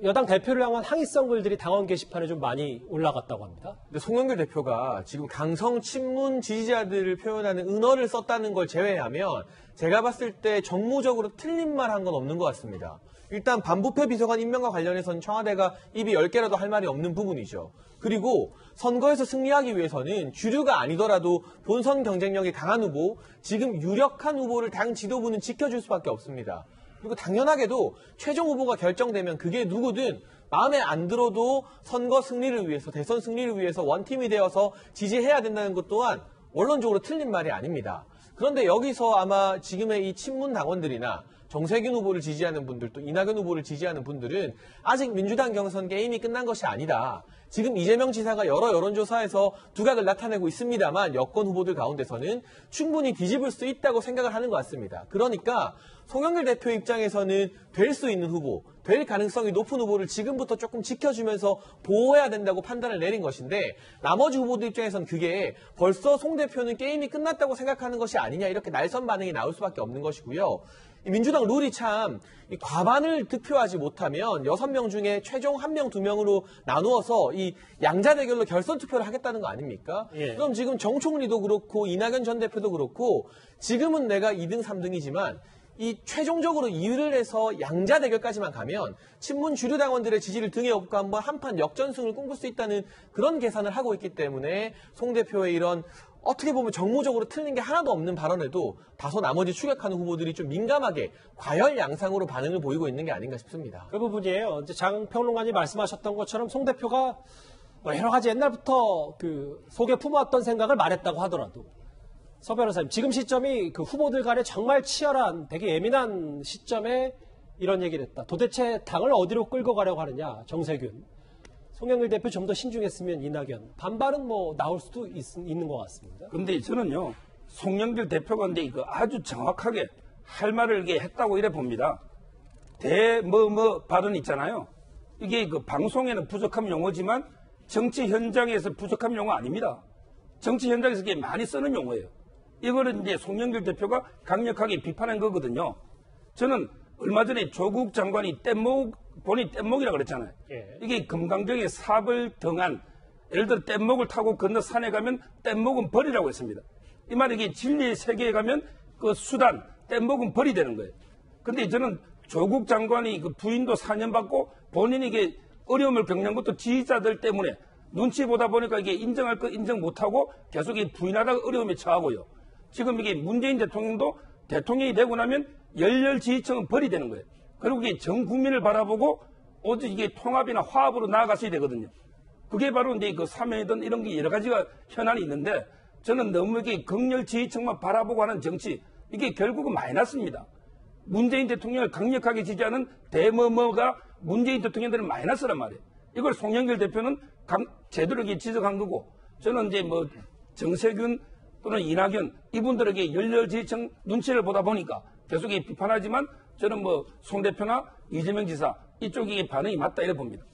여당 대표를 향한 항의성 글들이 당원 게시판에 좀 많이 올라갔다고 합니다. 근데 송영길 대표가 지금 강성 친문 지지자들을 표현하는 은어를 썼다는 걸 제외하면 제가 봤을 때 정무적으로 틀린 말 한 건 없는 것 같습니다. 일단 반부패 비서관 임명과 관련해서는 청와대가 입이 10개라도 할 말이 없는 부분이죠. 그리고 선거에서 승리하기 위해서는 주류가 아니더라도 본선 경쟁력이 강한 후보, 지금 유력한 후보를 당 지도부는 지켜줄 수밖에 없습니다. 그리고 당연하게도 최종 후보가 결정되면 그게 누구든 마음에 안 들어도 선거 승리를 위해서, 대선 승리를 위해서 원팀이 되어서 지지해야 된다는 것 또한 원론적으로 틀린 말이 아닙니다. 그런데 여기서 아마 지금의 이 친문 당원들이나 정세균 후보를 지지하는 분들, 또 이낙연 후보를 지지하는 분들은 아직 민주당 경선 게임이 끝난 것이 아니다. 지금 이재명 지사가 여러 여론조사에서 두각을 나타내고 있습니다만 여권 후보들 가운데서는 충분히 뒤집을 수 있다고 생각을 하는 것 같습니다. 그러니까 송영길 대표 입장에서는 될 수 있는 후보, 될 가능성이 높은 후보를 지금부터 조금 지켜주면서 보호해야 된다고 판단을 내린 것인데 나머지 후보들 입장에서는 그게 벌써 송 대표는 게임이 끝났다고 생각하는 것이 아니냐 이렇게 날선 반응이 나올 수밖에 없는 것이고요. 민주당 룰이 참 과반을 득표하지 못하면 6명 중에 최종 1명, 2명으로 나누어서 이 양자 대결로 결선 투표를 하겠다는 거 아닙니까? 예. 그럼 지금 정 총리도 그렇고 이낙연 전 대표도 그렇고 지금은 내가 2등, 3등이지만 이 최종적으로 2위를 해서 양자 대결까지만 가면 친문 주류 당원들의 지지를 등에 업고 한번 한판 역전승을 꿈꿀 수 있다는 그런 계산을 하고 있기 때문에 송 대표의 이런 어떻게 보면 정무적으로 틀린 게 하나도 없는 발언에도 다소 나머지 추격하는 후보들이 좀 민감하게 과열 양상으로 반응을 보이고 있는 게 아닌가 싶습니다. 그 부분이에요. 이제 장 평론가님 말씀하셨던 것처럼 송 대표가 여러 가지 옛날부터 속에 품어왔던 생각을 말했다고 하더라도 서 변호사님, 지금 시점이 후보들 간에 정말 치열한, 되게 예민한 시점에 이런 얘기를 했다. 도대체 당을 어디로 끌고 가려고 하느냐, 정세균. 송영길 대표 좀 더 신중했으면 이낙연. 반발은 나올 수도 있는 것 같습니다. 근데 저는요, 송영길 대표가 근데 아주 정확하게 할 말을 이게 했다고 이래 봅니다. 발언 있잖아요. 이게 방송에는 부족한 용어지만 정치 현장에서 부족한 용어 아닙니다. 정치 현장에서 이게 많이 쓰는 용어예요. 이거는 이제 송영길 대표가 강력하게 비판한 거거든요. 저는 얼마 전에 조국 장관이 본인 뗏목이라고 그랬잖아요. 예. 이게 금강경에 삽을 등한, 예를 들어 뗏목을 타고 건너 산에 가면 뗏목은 벌이라고 했습니다. 이 말이 이게 진리의 세계에 가면 그 수단, 뗏목은 벌이 되는 거예요. 근데 저는 조국 장관이 부인도 4년 받고 본인이 이게 어려움을 겪는 것도 지지자들 때문에 눈치 보다 보니까 이게 인정할 거 인정 못하고 계속 부인하다가 어려움에 처하고요. 지금 이게 문재인 대통령도 대통령이 되고 나면 열렬 지지층은 벌이 되는 거예요. 그리고 이게 전 국민을 바라보고 오직 이게 통합이나 화합으로 나아갔어야 되거든요. 그게 바로 이제 사면이든 이런 게 여러 가지가 현안이 있는데 저는 너무 이게 극렬 지지층만 바라보고 하는 정치, 이게 결국은 마이너스입니다. 문재인 대통령을 강력하게 지지하는 대머머가 문재인 대통령들은 마이너스란 말이에요. 이걸 송영길 대표는 제대로 지적한 거고, 저는 이제 뭐 정세균 또는 이낙연 이분들에게 열렬지청 눈치를 보다 보니까 계속 비판하지만 저는 뭐 송 대표나 이재명 지사 이쪽이 반응이 맞다 이래 봅니다.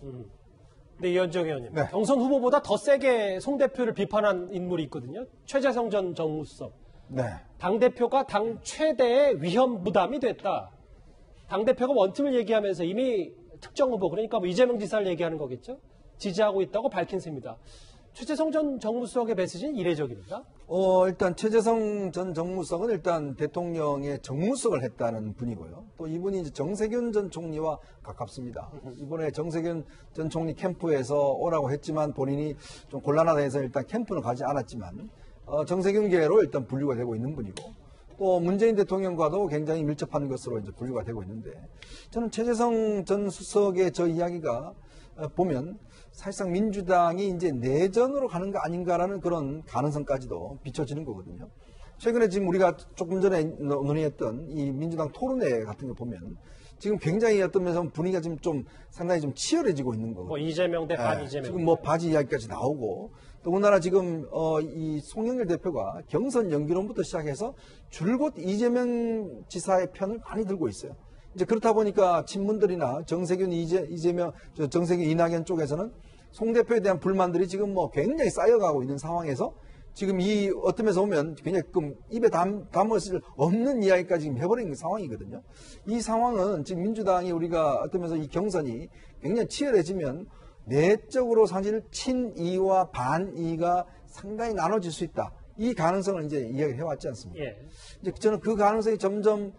네, 이현정 의원님. 네. 경선 후보보다 더 세게 송 대표를 비판한 인물이 있거든요. 최재성 전 정무수석. 네. 당대표가 당 최대의 위험 부담이 됐다. 당대표가 원팀을 얘기하면서 이미 특정 후보, 그러니까 뭐 이재명 지사를 얘기하는 거겠죠. 지지하고 있다고 밝힌 셈입니다. 최재성 전 정무수석의 메시지는 이례적입니다. 일단 최재성 전 정무수석은 일단 대통령의 정무수석을 했다는 분이고요. 또 이분이 이제 정세균 전 총리와 가깝습니다. 이번에 정세균 전 총리 캠프에서 오라고 했지만 본인이 좀 곤란하다 해서 일단 캠프는 가지 않았지만 정세균계로 일단 분류가 되고 있는 분이고, 또 문재인 대통령과도 굉장히 밀접한 것으로 이제 분류가 되고 있는데, 저는 최재성 전 수석의 저 이야기가 보면 사실상 민주당이 이제 내전으로 가는 거 아닌가라는 그런 가능성까지도 비춰지는 거거든요. 최근에 지금 우리가 조금 전에 논의했던 이 민주당 토론회 같은 거 보면 지금 굉장히 어떤 면에서 분위기가 지금 좀 상당히 좀 치열해지고 있는 거고. 뭐 이재명 대 반 이재명. 지금 뭐 바지 이야기까지 나오고, 더군다나 지금 이 송영길 대표가 경선 연기론부터 시작해서 줄곧 이재명 지사의 편을 많이 들고 있어요. 이제 그렇다 보니까 친문들이나 정세균 이낙연 쪽에서는 송 대표에 대한 불만들이 지금 뭐 굉장히 쌓여가고 있는 상황에서 지금 이 어떤 면에서 보면 굉장히 입에 담을 수 없는 이야기까지 지금 해버린 상황이거든요. 이 상황은 지금 민주당이 우리가 어떤 면에서 이 경선이 굉장히 치열해지면 내적으로 사실 친이와 반이가 상당히 나눠질 수 있다. 이 가능성을 이제 이야기를 해왔지 않습니까? 예. 이제 저는 그 가능성이 점점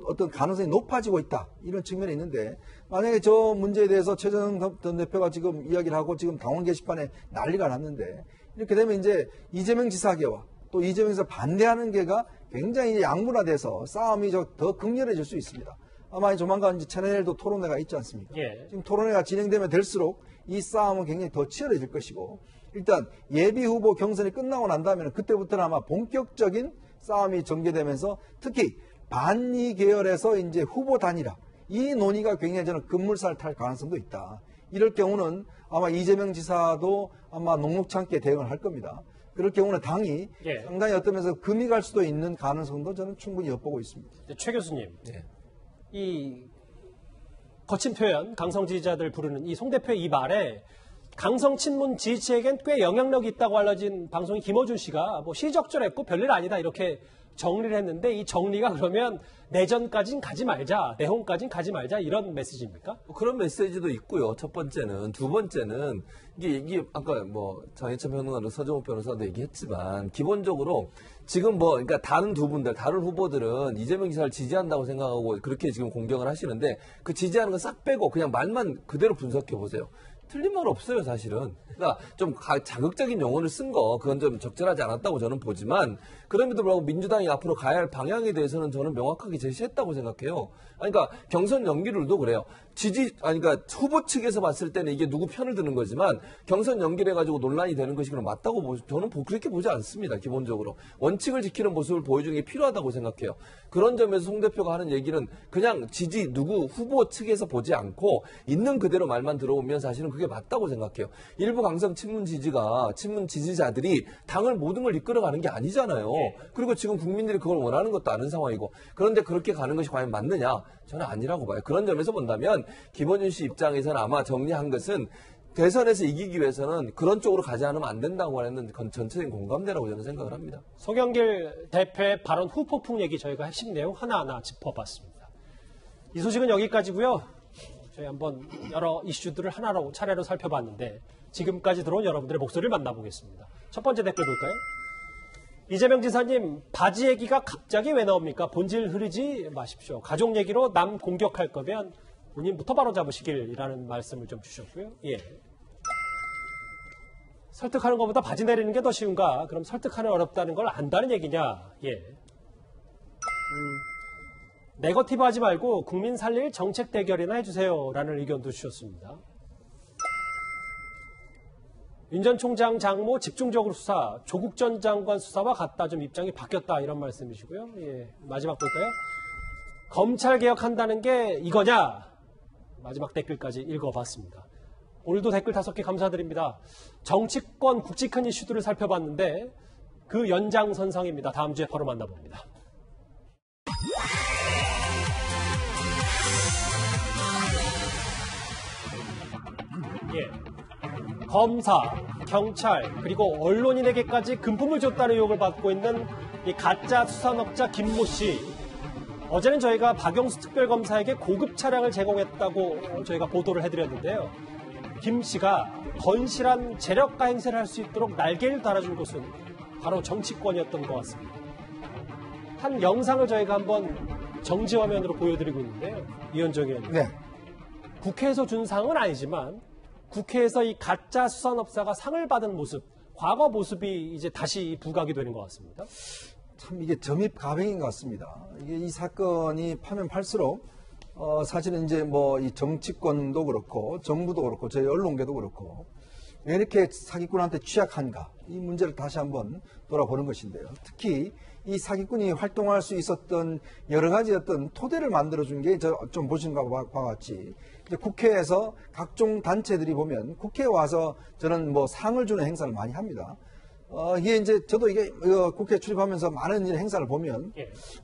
어떤 가능성이 높아지고 있다. 이런 측면이 있는데, 만약에 저 문제에 대해서 최재성 전 대표가 지금 이야기를 하고 지금 당원 게시판에 난리가 났는데, 이렇게 되면 이제 이재명 지사계와 또 이재명 지사 반대하는 게가 굉장히 양분화돼서 싸움이 더 극렬해질 수 있습니다. 아마 조만간 이제 채널도 토론회가 있지 않습니까? 예. 지금 토론회가 진행되면 될수록 이 싸움은 굉장히 더 치열해질 것이고, 일단 예비 후보 경선이 끝나고 난 다음에는 그때부터는 아마 본격적인 싸움이 전개되면서 특히 반이 계열에서 이제 후보 단일화, 이 논의가 굉장히 저는 급물살을 탈 가능성도 있다. 이럴 경우는 아마 이재명 지사도 아마 녹록치 않게 대응을 할 겁니다. 그럴 경우는 당이 상당히 어떤 면에서 금이 갈 수도 있는 가능성도 저는 충분히 엿보고 있습니다. 최 교수님, 이 거친 표현, 강성 지지자들 부르는 이 송 대표의 이 말에 강성 친문 지지층에겐 꽤 영향력이 있다고 알려진 방송인 김어준 씨가 뭐 시적절했고 별일 아니다 이렇게 정리를 했는데, 이 정리가 그러면 내전까진 가지 말자, 내홍까진 가지 말자 이런 메시지입니까? 그런 메시지도 있고요. 첫 번째는. 두 번째는 이게 아까 뭐 장혜찬 평론가도 서정욱 변호사도 얘기했지만, 기본적으로 지금 그러니까 다른 후보들은 이재명 지사를 지지한다고 생각하고 그렇게 지금 공격을 하시는데, 그 지지하는 거 싹 빼고 그냥 말만 그대로 분석해 보세요. 틀린 말 없어요, 사실은. 그러니까 좀 자극적인 용어를 쓴 거, 그건 좀 적절하지 않았다고 저는 보지만, 그럼에도 불구하고 민주당이 앞으로 가야 할 방향에 대해서는 저는 명확하게 제시했다고 생각해요. 그러니까 경선 연기룰도 그래요. 그러니까 후보 측에서 봤을 때는 이게 누구 편을 드는 거지만, 경선 연기를 해가지고 논란이 되는 것이 그럼 맞다고 저는 그렇게 보지 않습니다, 기본적으로. 원칙을 지키는 모습을 보여주는 게 필요하다고 생각해요. 그런 점에서 송 대표가 하는 얘기는 그냥 누구 후보 측에서 보지 않고 있는 그대로 말만 들어오면 사실은 그게 맞다고 생각해요. 일부 강성 친문 지지자들이 당을 모든 걸 이끌어가는 게 아니잖아요. 그리고 지금 국민들이 그걸 원하는 것도 아는 상황이고, 그런데 그렇게 가는 것이 과연 맞느냐? 저는 아니라고 봐요. 그런 점에서 본다면 김원준 씨 입장에서는 아마 정리한 것은 대선에서 이기기 위해서는 그런 쪽으로 가지 않으면 안 된다고 하는 전체적인 공감대라고 저는 생각을 합니다. 송영길 대표의 발언 후폭풍 얘기 저희가 핵심 내용 하나하나 짚어봤습니다. 이 소식은 여기까지고요. 저희 한번 여러 이슈들을 하나로 차례로 살펴봤는데, 지금까지 들어온 여러분들의 목소리를 만나보겠습니다. 첫 번째 댓글 볼까요? 이재명 지사님, 바지 얘기가 갑자기 왜 나옵니까? 본질 흐르지 마십시오. 가족 얘기로 남 공격할 거면 본인부터 바로 잡으시길이라는 말씀을 좀 주셨고요. 예. 설득하는 것보다 바지 내리는 게 더 쉬운가? 그럼 설득하는 어렵다는 걸 안다는 얘기냐? 예. 네거티브 하지 말고 국민 살릴 정책 대결이나 해주세요. 라는 의견도 주셨습니다. 윤 전 총장 장모 집중적으로 수사, 조국 전 장관 수사와 같다. 좀 입장이 바뀌었다. 이런 말씀이시고요. 예. 마지막 볼까요? 검찰 개혁한다는 게 이거냐? 마지막 댓글까지 읽어봤습니다. 오늘도 댓글 5개 감사드립니다. 정치권 굵직한 이슈들을 살펴봤는데 그 연장선상입니다. 다음 주에 바로 만나봅니다. 검사, 경찰, 그리고 언론인에게까지 금품을 줬다는 의혹을 받고 있는 이 가짜 수산업자 김모 씨. 어제는 저희가 박영수 특별검사에게 고급 차량을 제공했다고 저희가 보도를 해드렸는데요. 김 씨가 건실한 재력가 행세를 할 수 있도록 날개를 달아준 곳은 바로 정치권이었던 것 같습니다. 한 영상을 저희가 한번 정지화면으로 보여드리고 있는데요. 이현정 의원님. 네. 국회에서 준 상은 아니지만 국회에서 이 가짜 수산업자가 상을 받은 모습, 과거 모습이 이제 다시 부각이 되는 것 같습니다. 참 이게 점입가병인 것 같습니다. 이게 이 사건이 파면 팔수록 사실은 이제 뭐 이 정치권도 그렇고 정부도 그렇고 저희 언론계도 그렇고 왜 이렇게 사기꾼한테 취약한가 이 문제를 다시 한번 돌아보는 것인데요. 특히 이 사기꾼이 활동할 수 있었던 여러 가지 어떤 토대를 만들어준 게 좀 보신 바와 같이 이제 국회에서 각종 단체들이 보면 국회에 와서 저는 뭐 상을 주는 행사를 많이 합니다. 이게 이제 저도 이게 국회 출입하면서 많은 행사를 보면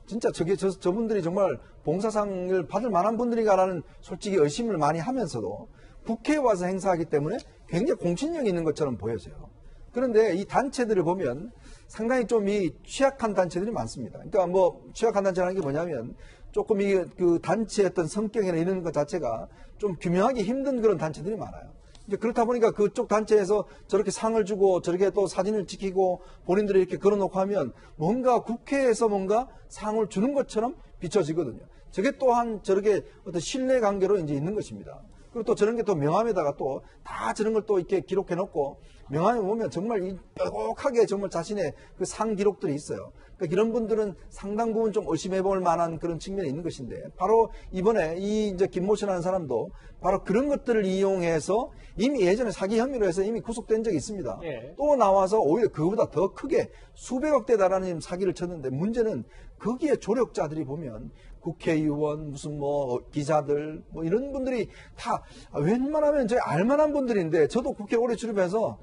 진짜 저분들이 정말 봉사상을 받을 만한 분들인가라는 솔직히 의심을 많이 하면서도 국회에 와서 행사하기 때문에 굉장히 공신력이 있는 것처럼 보여져요. 그런데 이 단체들을 보면 상당히 좀 이 취약한 단체들이 많습니다. 그러니까 뭐 취약한 단체라는 게 뭐냐면 조금 이 그 단체의 어떤 성격이나 이런 것 자체가 좀 규명하기 힘든 그런 단체들이 많아요. 이제 그렇다 보니까 그쪽 단체에서 저렇게 상을 주고 저렇게 또 사진을 찍히고 본인들이 이렇게 걸어놓고 하면 뭔가 국회에서 뭔가 상을 주는 것처럼 비춰지거든요. 저게 또한 저렇게 어떤 신뢰 관계로 이제 있는 것입니다. 그리고 또 저런 게 또 명함에다가 또 다 저런 걸 또 이렇게 기록해 놓고 명함에 보면 정말 이 뾰족하게 정말 자신의 그 상 기록들이 있어요. 그러니까 이런 분들은 상당 부분 좀 의심해 볼 만한 그런 측면이 있는 것인데 바로 이번에 이 이제 김모 씨라는 사람도 바로 그런 것들을 이용해서 이미 예전에 사기 혐의로 해서 이미 구속된 적이 있습니다. 또 나와서 오히려 그보다 더 크게 수백억대 달하는 사기를 쳤는데 문제는 거기에 조력자들이 보면 국회의원, 무슨 뭐 기자들 뭐 이런 분들이 다 웬만하면 저희 알만한 분들인데 저도 국회 오래 출입해서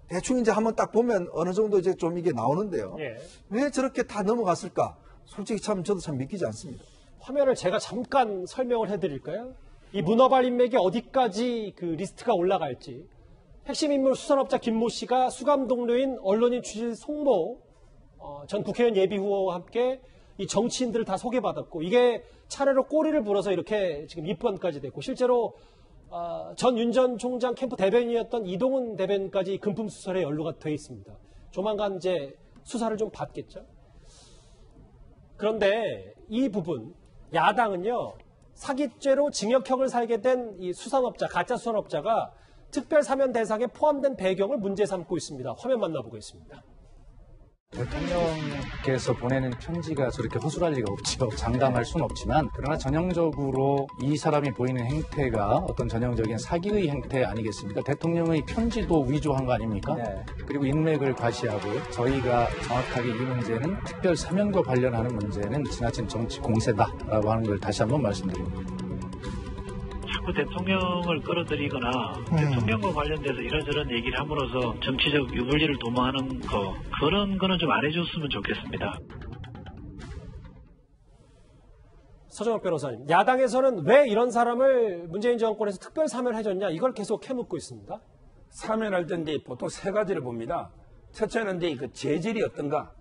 대충 이제 한번 딱 보면 어느 정도 이제 좀 이게 나오는데요. 왜 저렇게 다 넘어갔을까? 솔직히 참 저도 참 믿기지 않습니다. 화면을 제가 잠깐 설명을 해드릴까요? 이 문어발 인맥이 어디까지 그 리스트가 올라갈지. 핵심 인물 수산업자 김모 씨가 수감 동료인 언론인 취재 송모 전 국회의원 예비 후보와 함께 이 정치인들을 다 소개받았고 이게 차례로 꼬리를 물어서 이렇게 지금 입건까지 됐고 실제로 전 윤 전 총장 캠프 대변인이었던 이동훈 대변인까지 금품 수설에 연루가 돼 있습니다. 조만간 이제 수사를 좀 받겠죠. 그런데 이 부분 야당은요 사기죄로 징역형을 살게 된 이 수산업자 가짜 수산업자가 특별 사면 대상에 포함된 배경을 문제 삼고 있습니다. 화면 만나보겠습니다. 대통령께서 보내는 편지가 저렇게 허술할 리가 없죠. 장담할 수는 없지만 그러나 전형적으로 이 사람이 보이는 행태가 어떤 전형적인 사기의 행태 아니겠습니까? 대통령의 편지도 위조한 거 아닙니까? 네. 그리고 인맥을 과시하고 저희가 정확하게 이 문제는 특별 사면과 관련하는 문제는 지나친 정치 공세다라고 하는 걸 다시 한번 말씀드립니다. 자꾸 대통령을 끌어들이거나 대통령과 관련돼서 이런저런 얘기를 함으로써 정치적 유불리를 도모하는 그런 거는 좀 안 해줬으면 좋겠습니다. 서정욱 변호사님, 야당에서는 왜 이런 사람을 문재인 정권에서 특별 사면을 해줬냐 이걸 계속 캐묻고 있습니다. 사면할 때 이제 보통 세 가지를 봅니다. 첫째는 이제 그 재질이 어떤가.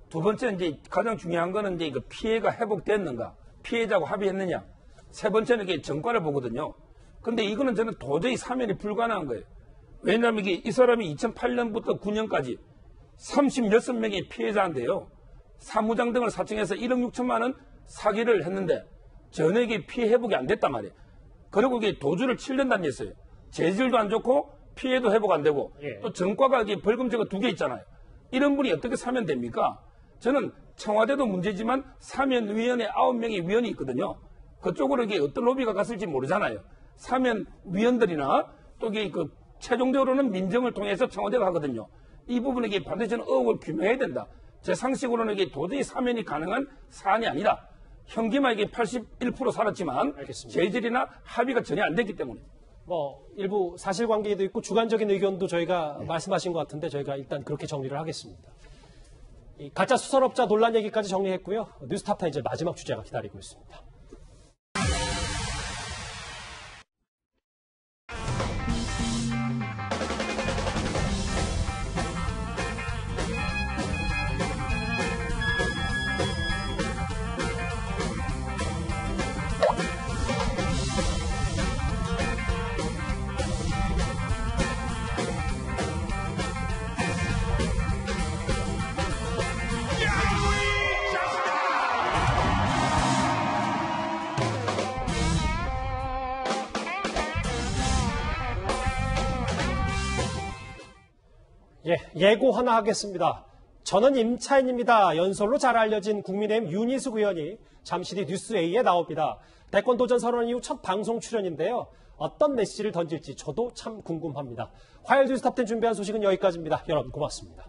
두 번째는 이제 가장 중요한 거는 이제 그 피해가 회복됐는가. 피해자하고 합의했느냐. 세 번째는 이게 정과를 보거든요. 근데 이거는 저는 도저히 사면이 불가능한 거예요. 왜냐하면 이게 이 사람이 2008년부터 9년까지 36명의 피해자인데요. 사무장 등을 사칭해서 1억 6천만 원 사기를 했는데 전액이 피해 회복이 안 됐단 말이에요. 그리고 이게 도주를 7년 다녔어요. 재질도 안 좋고 피해도 회복 안 되고 또 정과가 이게 벌금제가 2개 있잖아요. 이런 분이 어떻게 사면됩니까? 저는 청와대도 문제지만 사면위원회 9명의 위원이 있거든요. 그쪽으로 이게 어떤 로비가 갔을지 모르잖아요. 사면위원들이나 또 이게 그 최종적으로는 민정을 통해서 청와대가 하거든요. 이 부분에 이게 반드시 저는 의혹을 규명해야 된다. 제 상식으로는 이게 도저히 사면이 가능한 사안이 아니다. 형기만 이게 81% 살았지만 재질이나 합의가 전혀 안 됐기 때문에. 일부 사실관계도 있고 주관적인 의견도 저희가 말씀하신 것 같은데 저희가 일단 그렇게 정리를 하겠습니다. 이 가짜 수산업자 논란 얘기까지 정리했고요. 뉴스탑10 이제 마지막 주제가 기다리고 있습니다. 예고 하나 하겠습니다. 저는 임차인입니다. 연설로 잘 알려진 국민의힘 윤희숙 의원이 잠시 뒤 뉴스A에 나옵니다. 대권 도전 선언 이후 첫 방송 출연인데요. 어떤 메시지를 던질지 저도 참 궁금합니다. 화요일 뉴스탑10 준비한 소식은 여기까지입니다. 여러분 고맙습니다.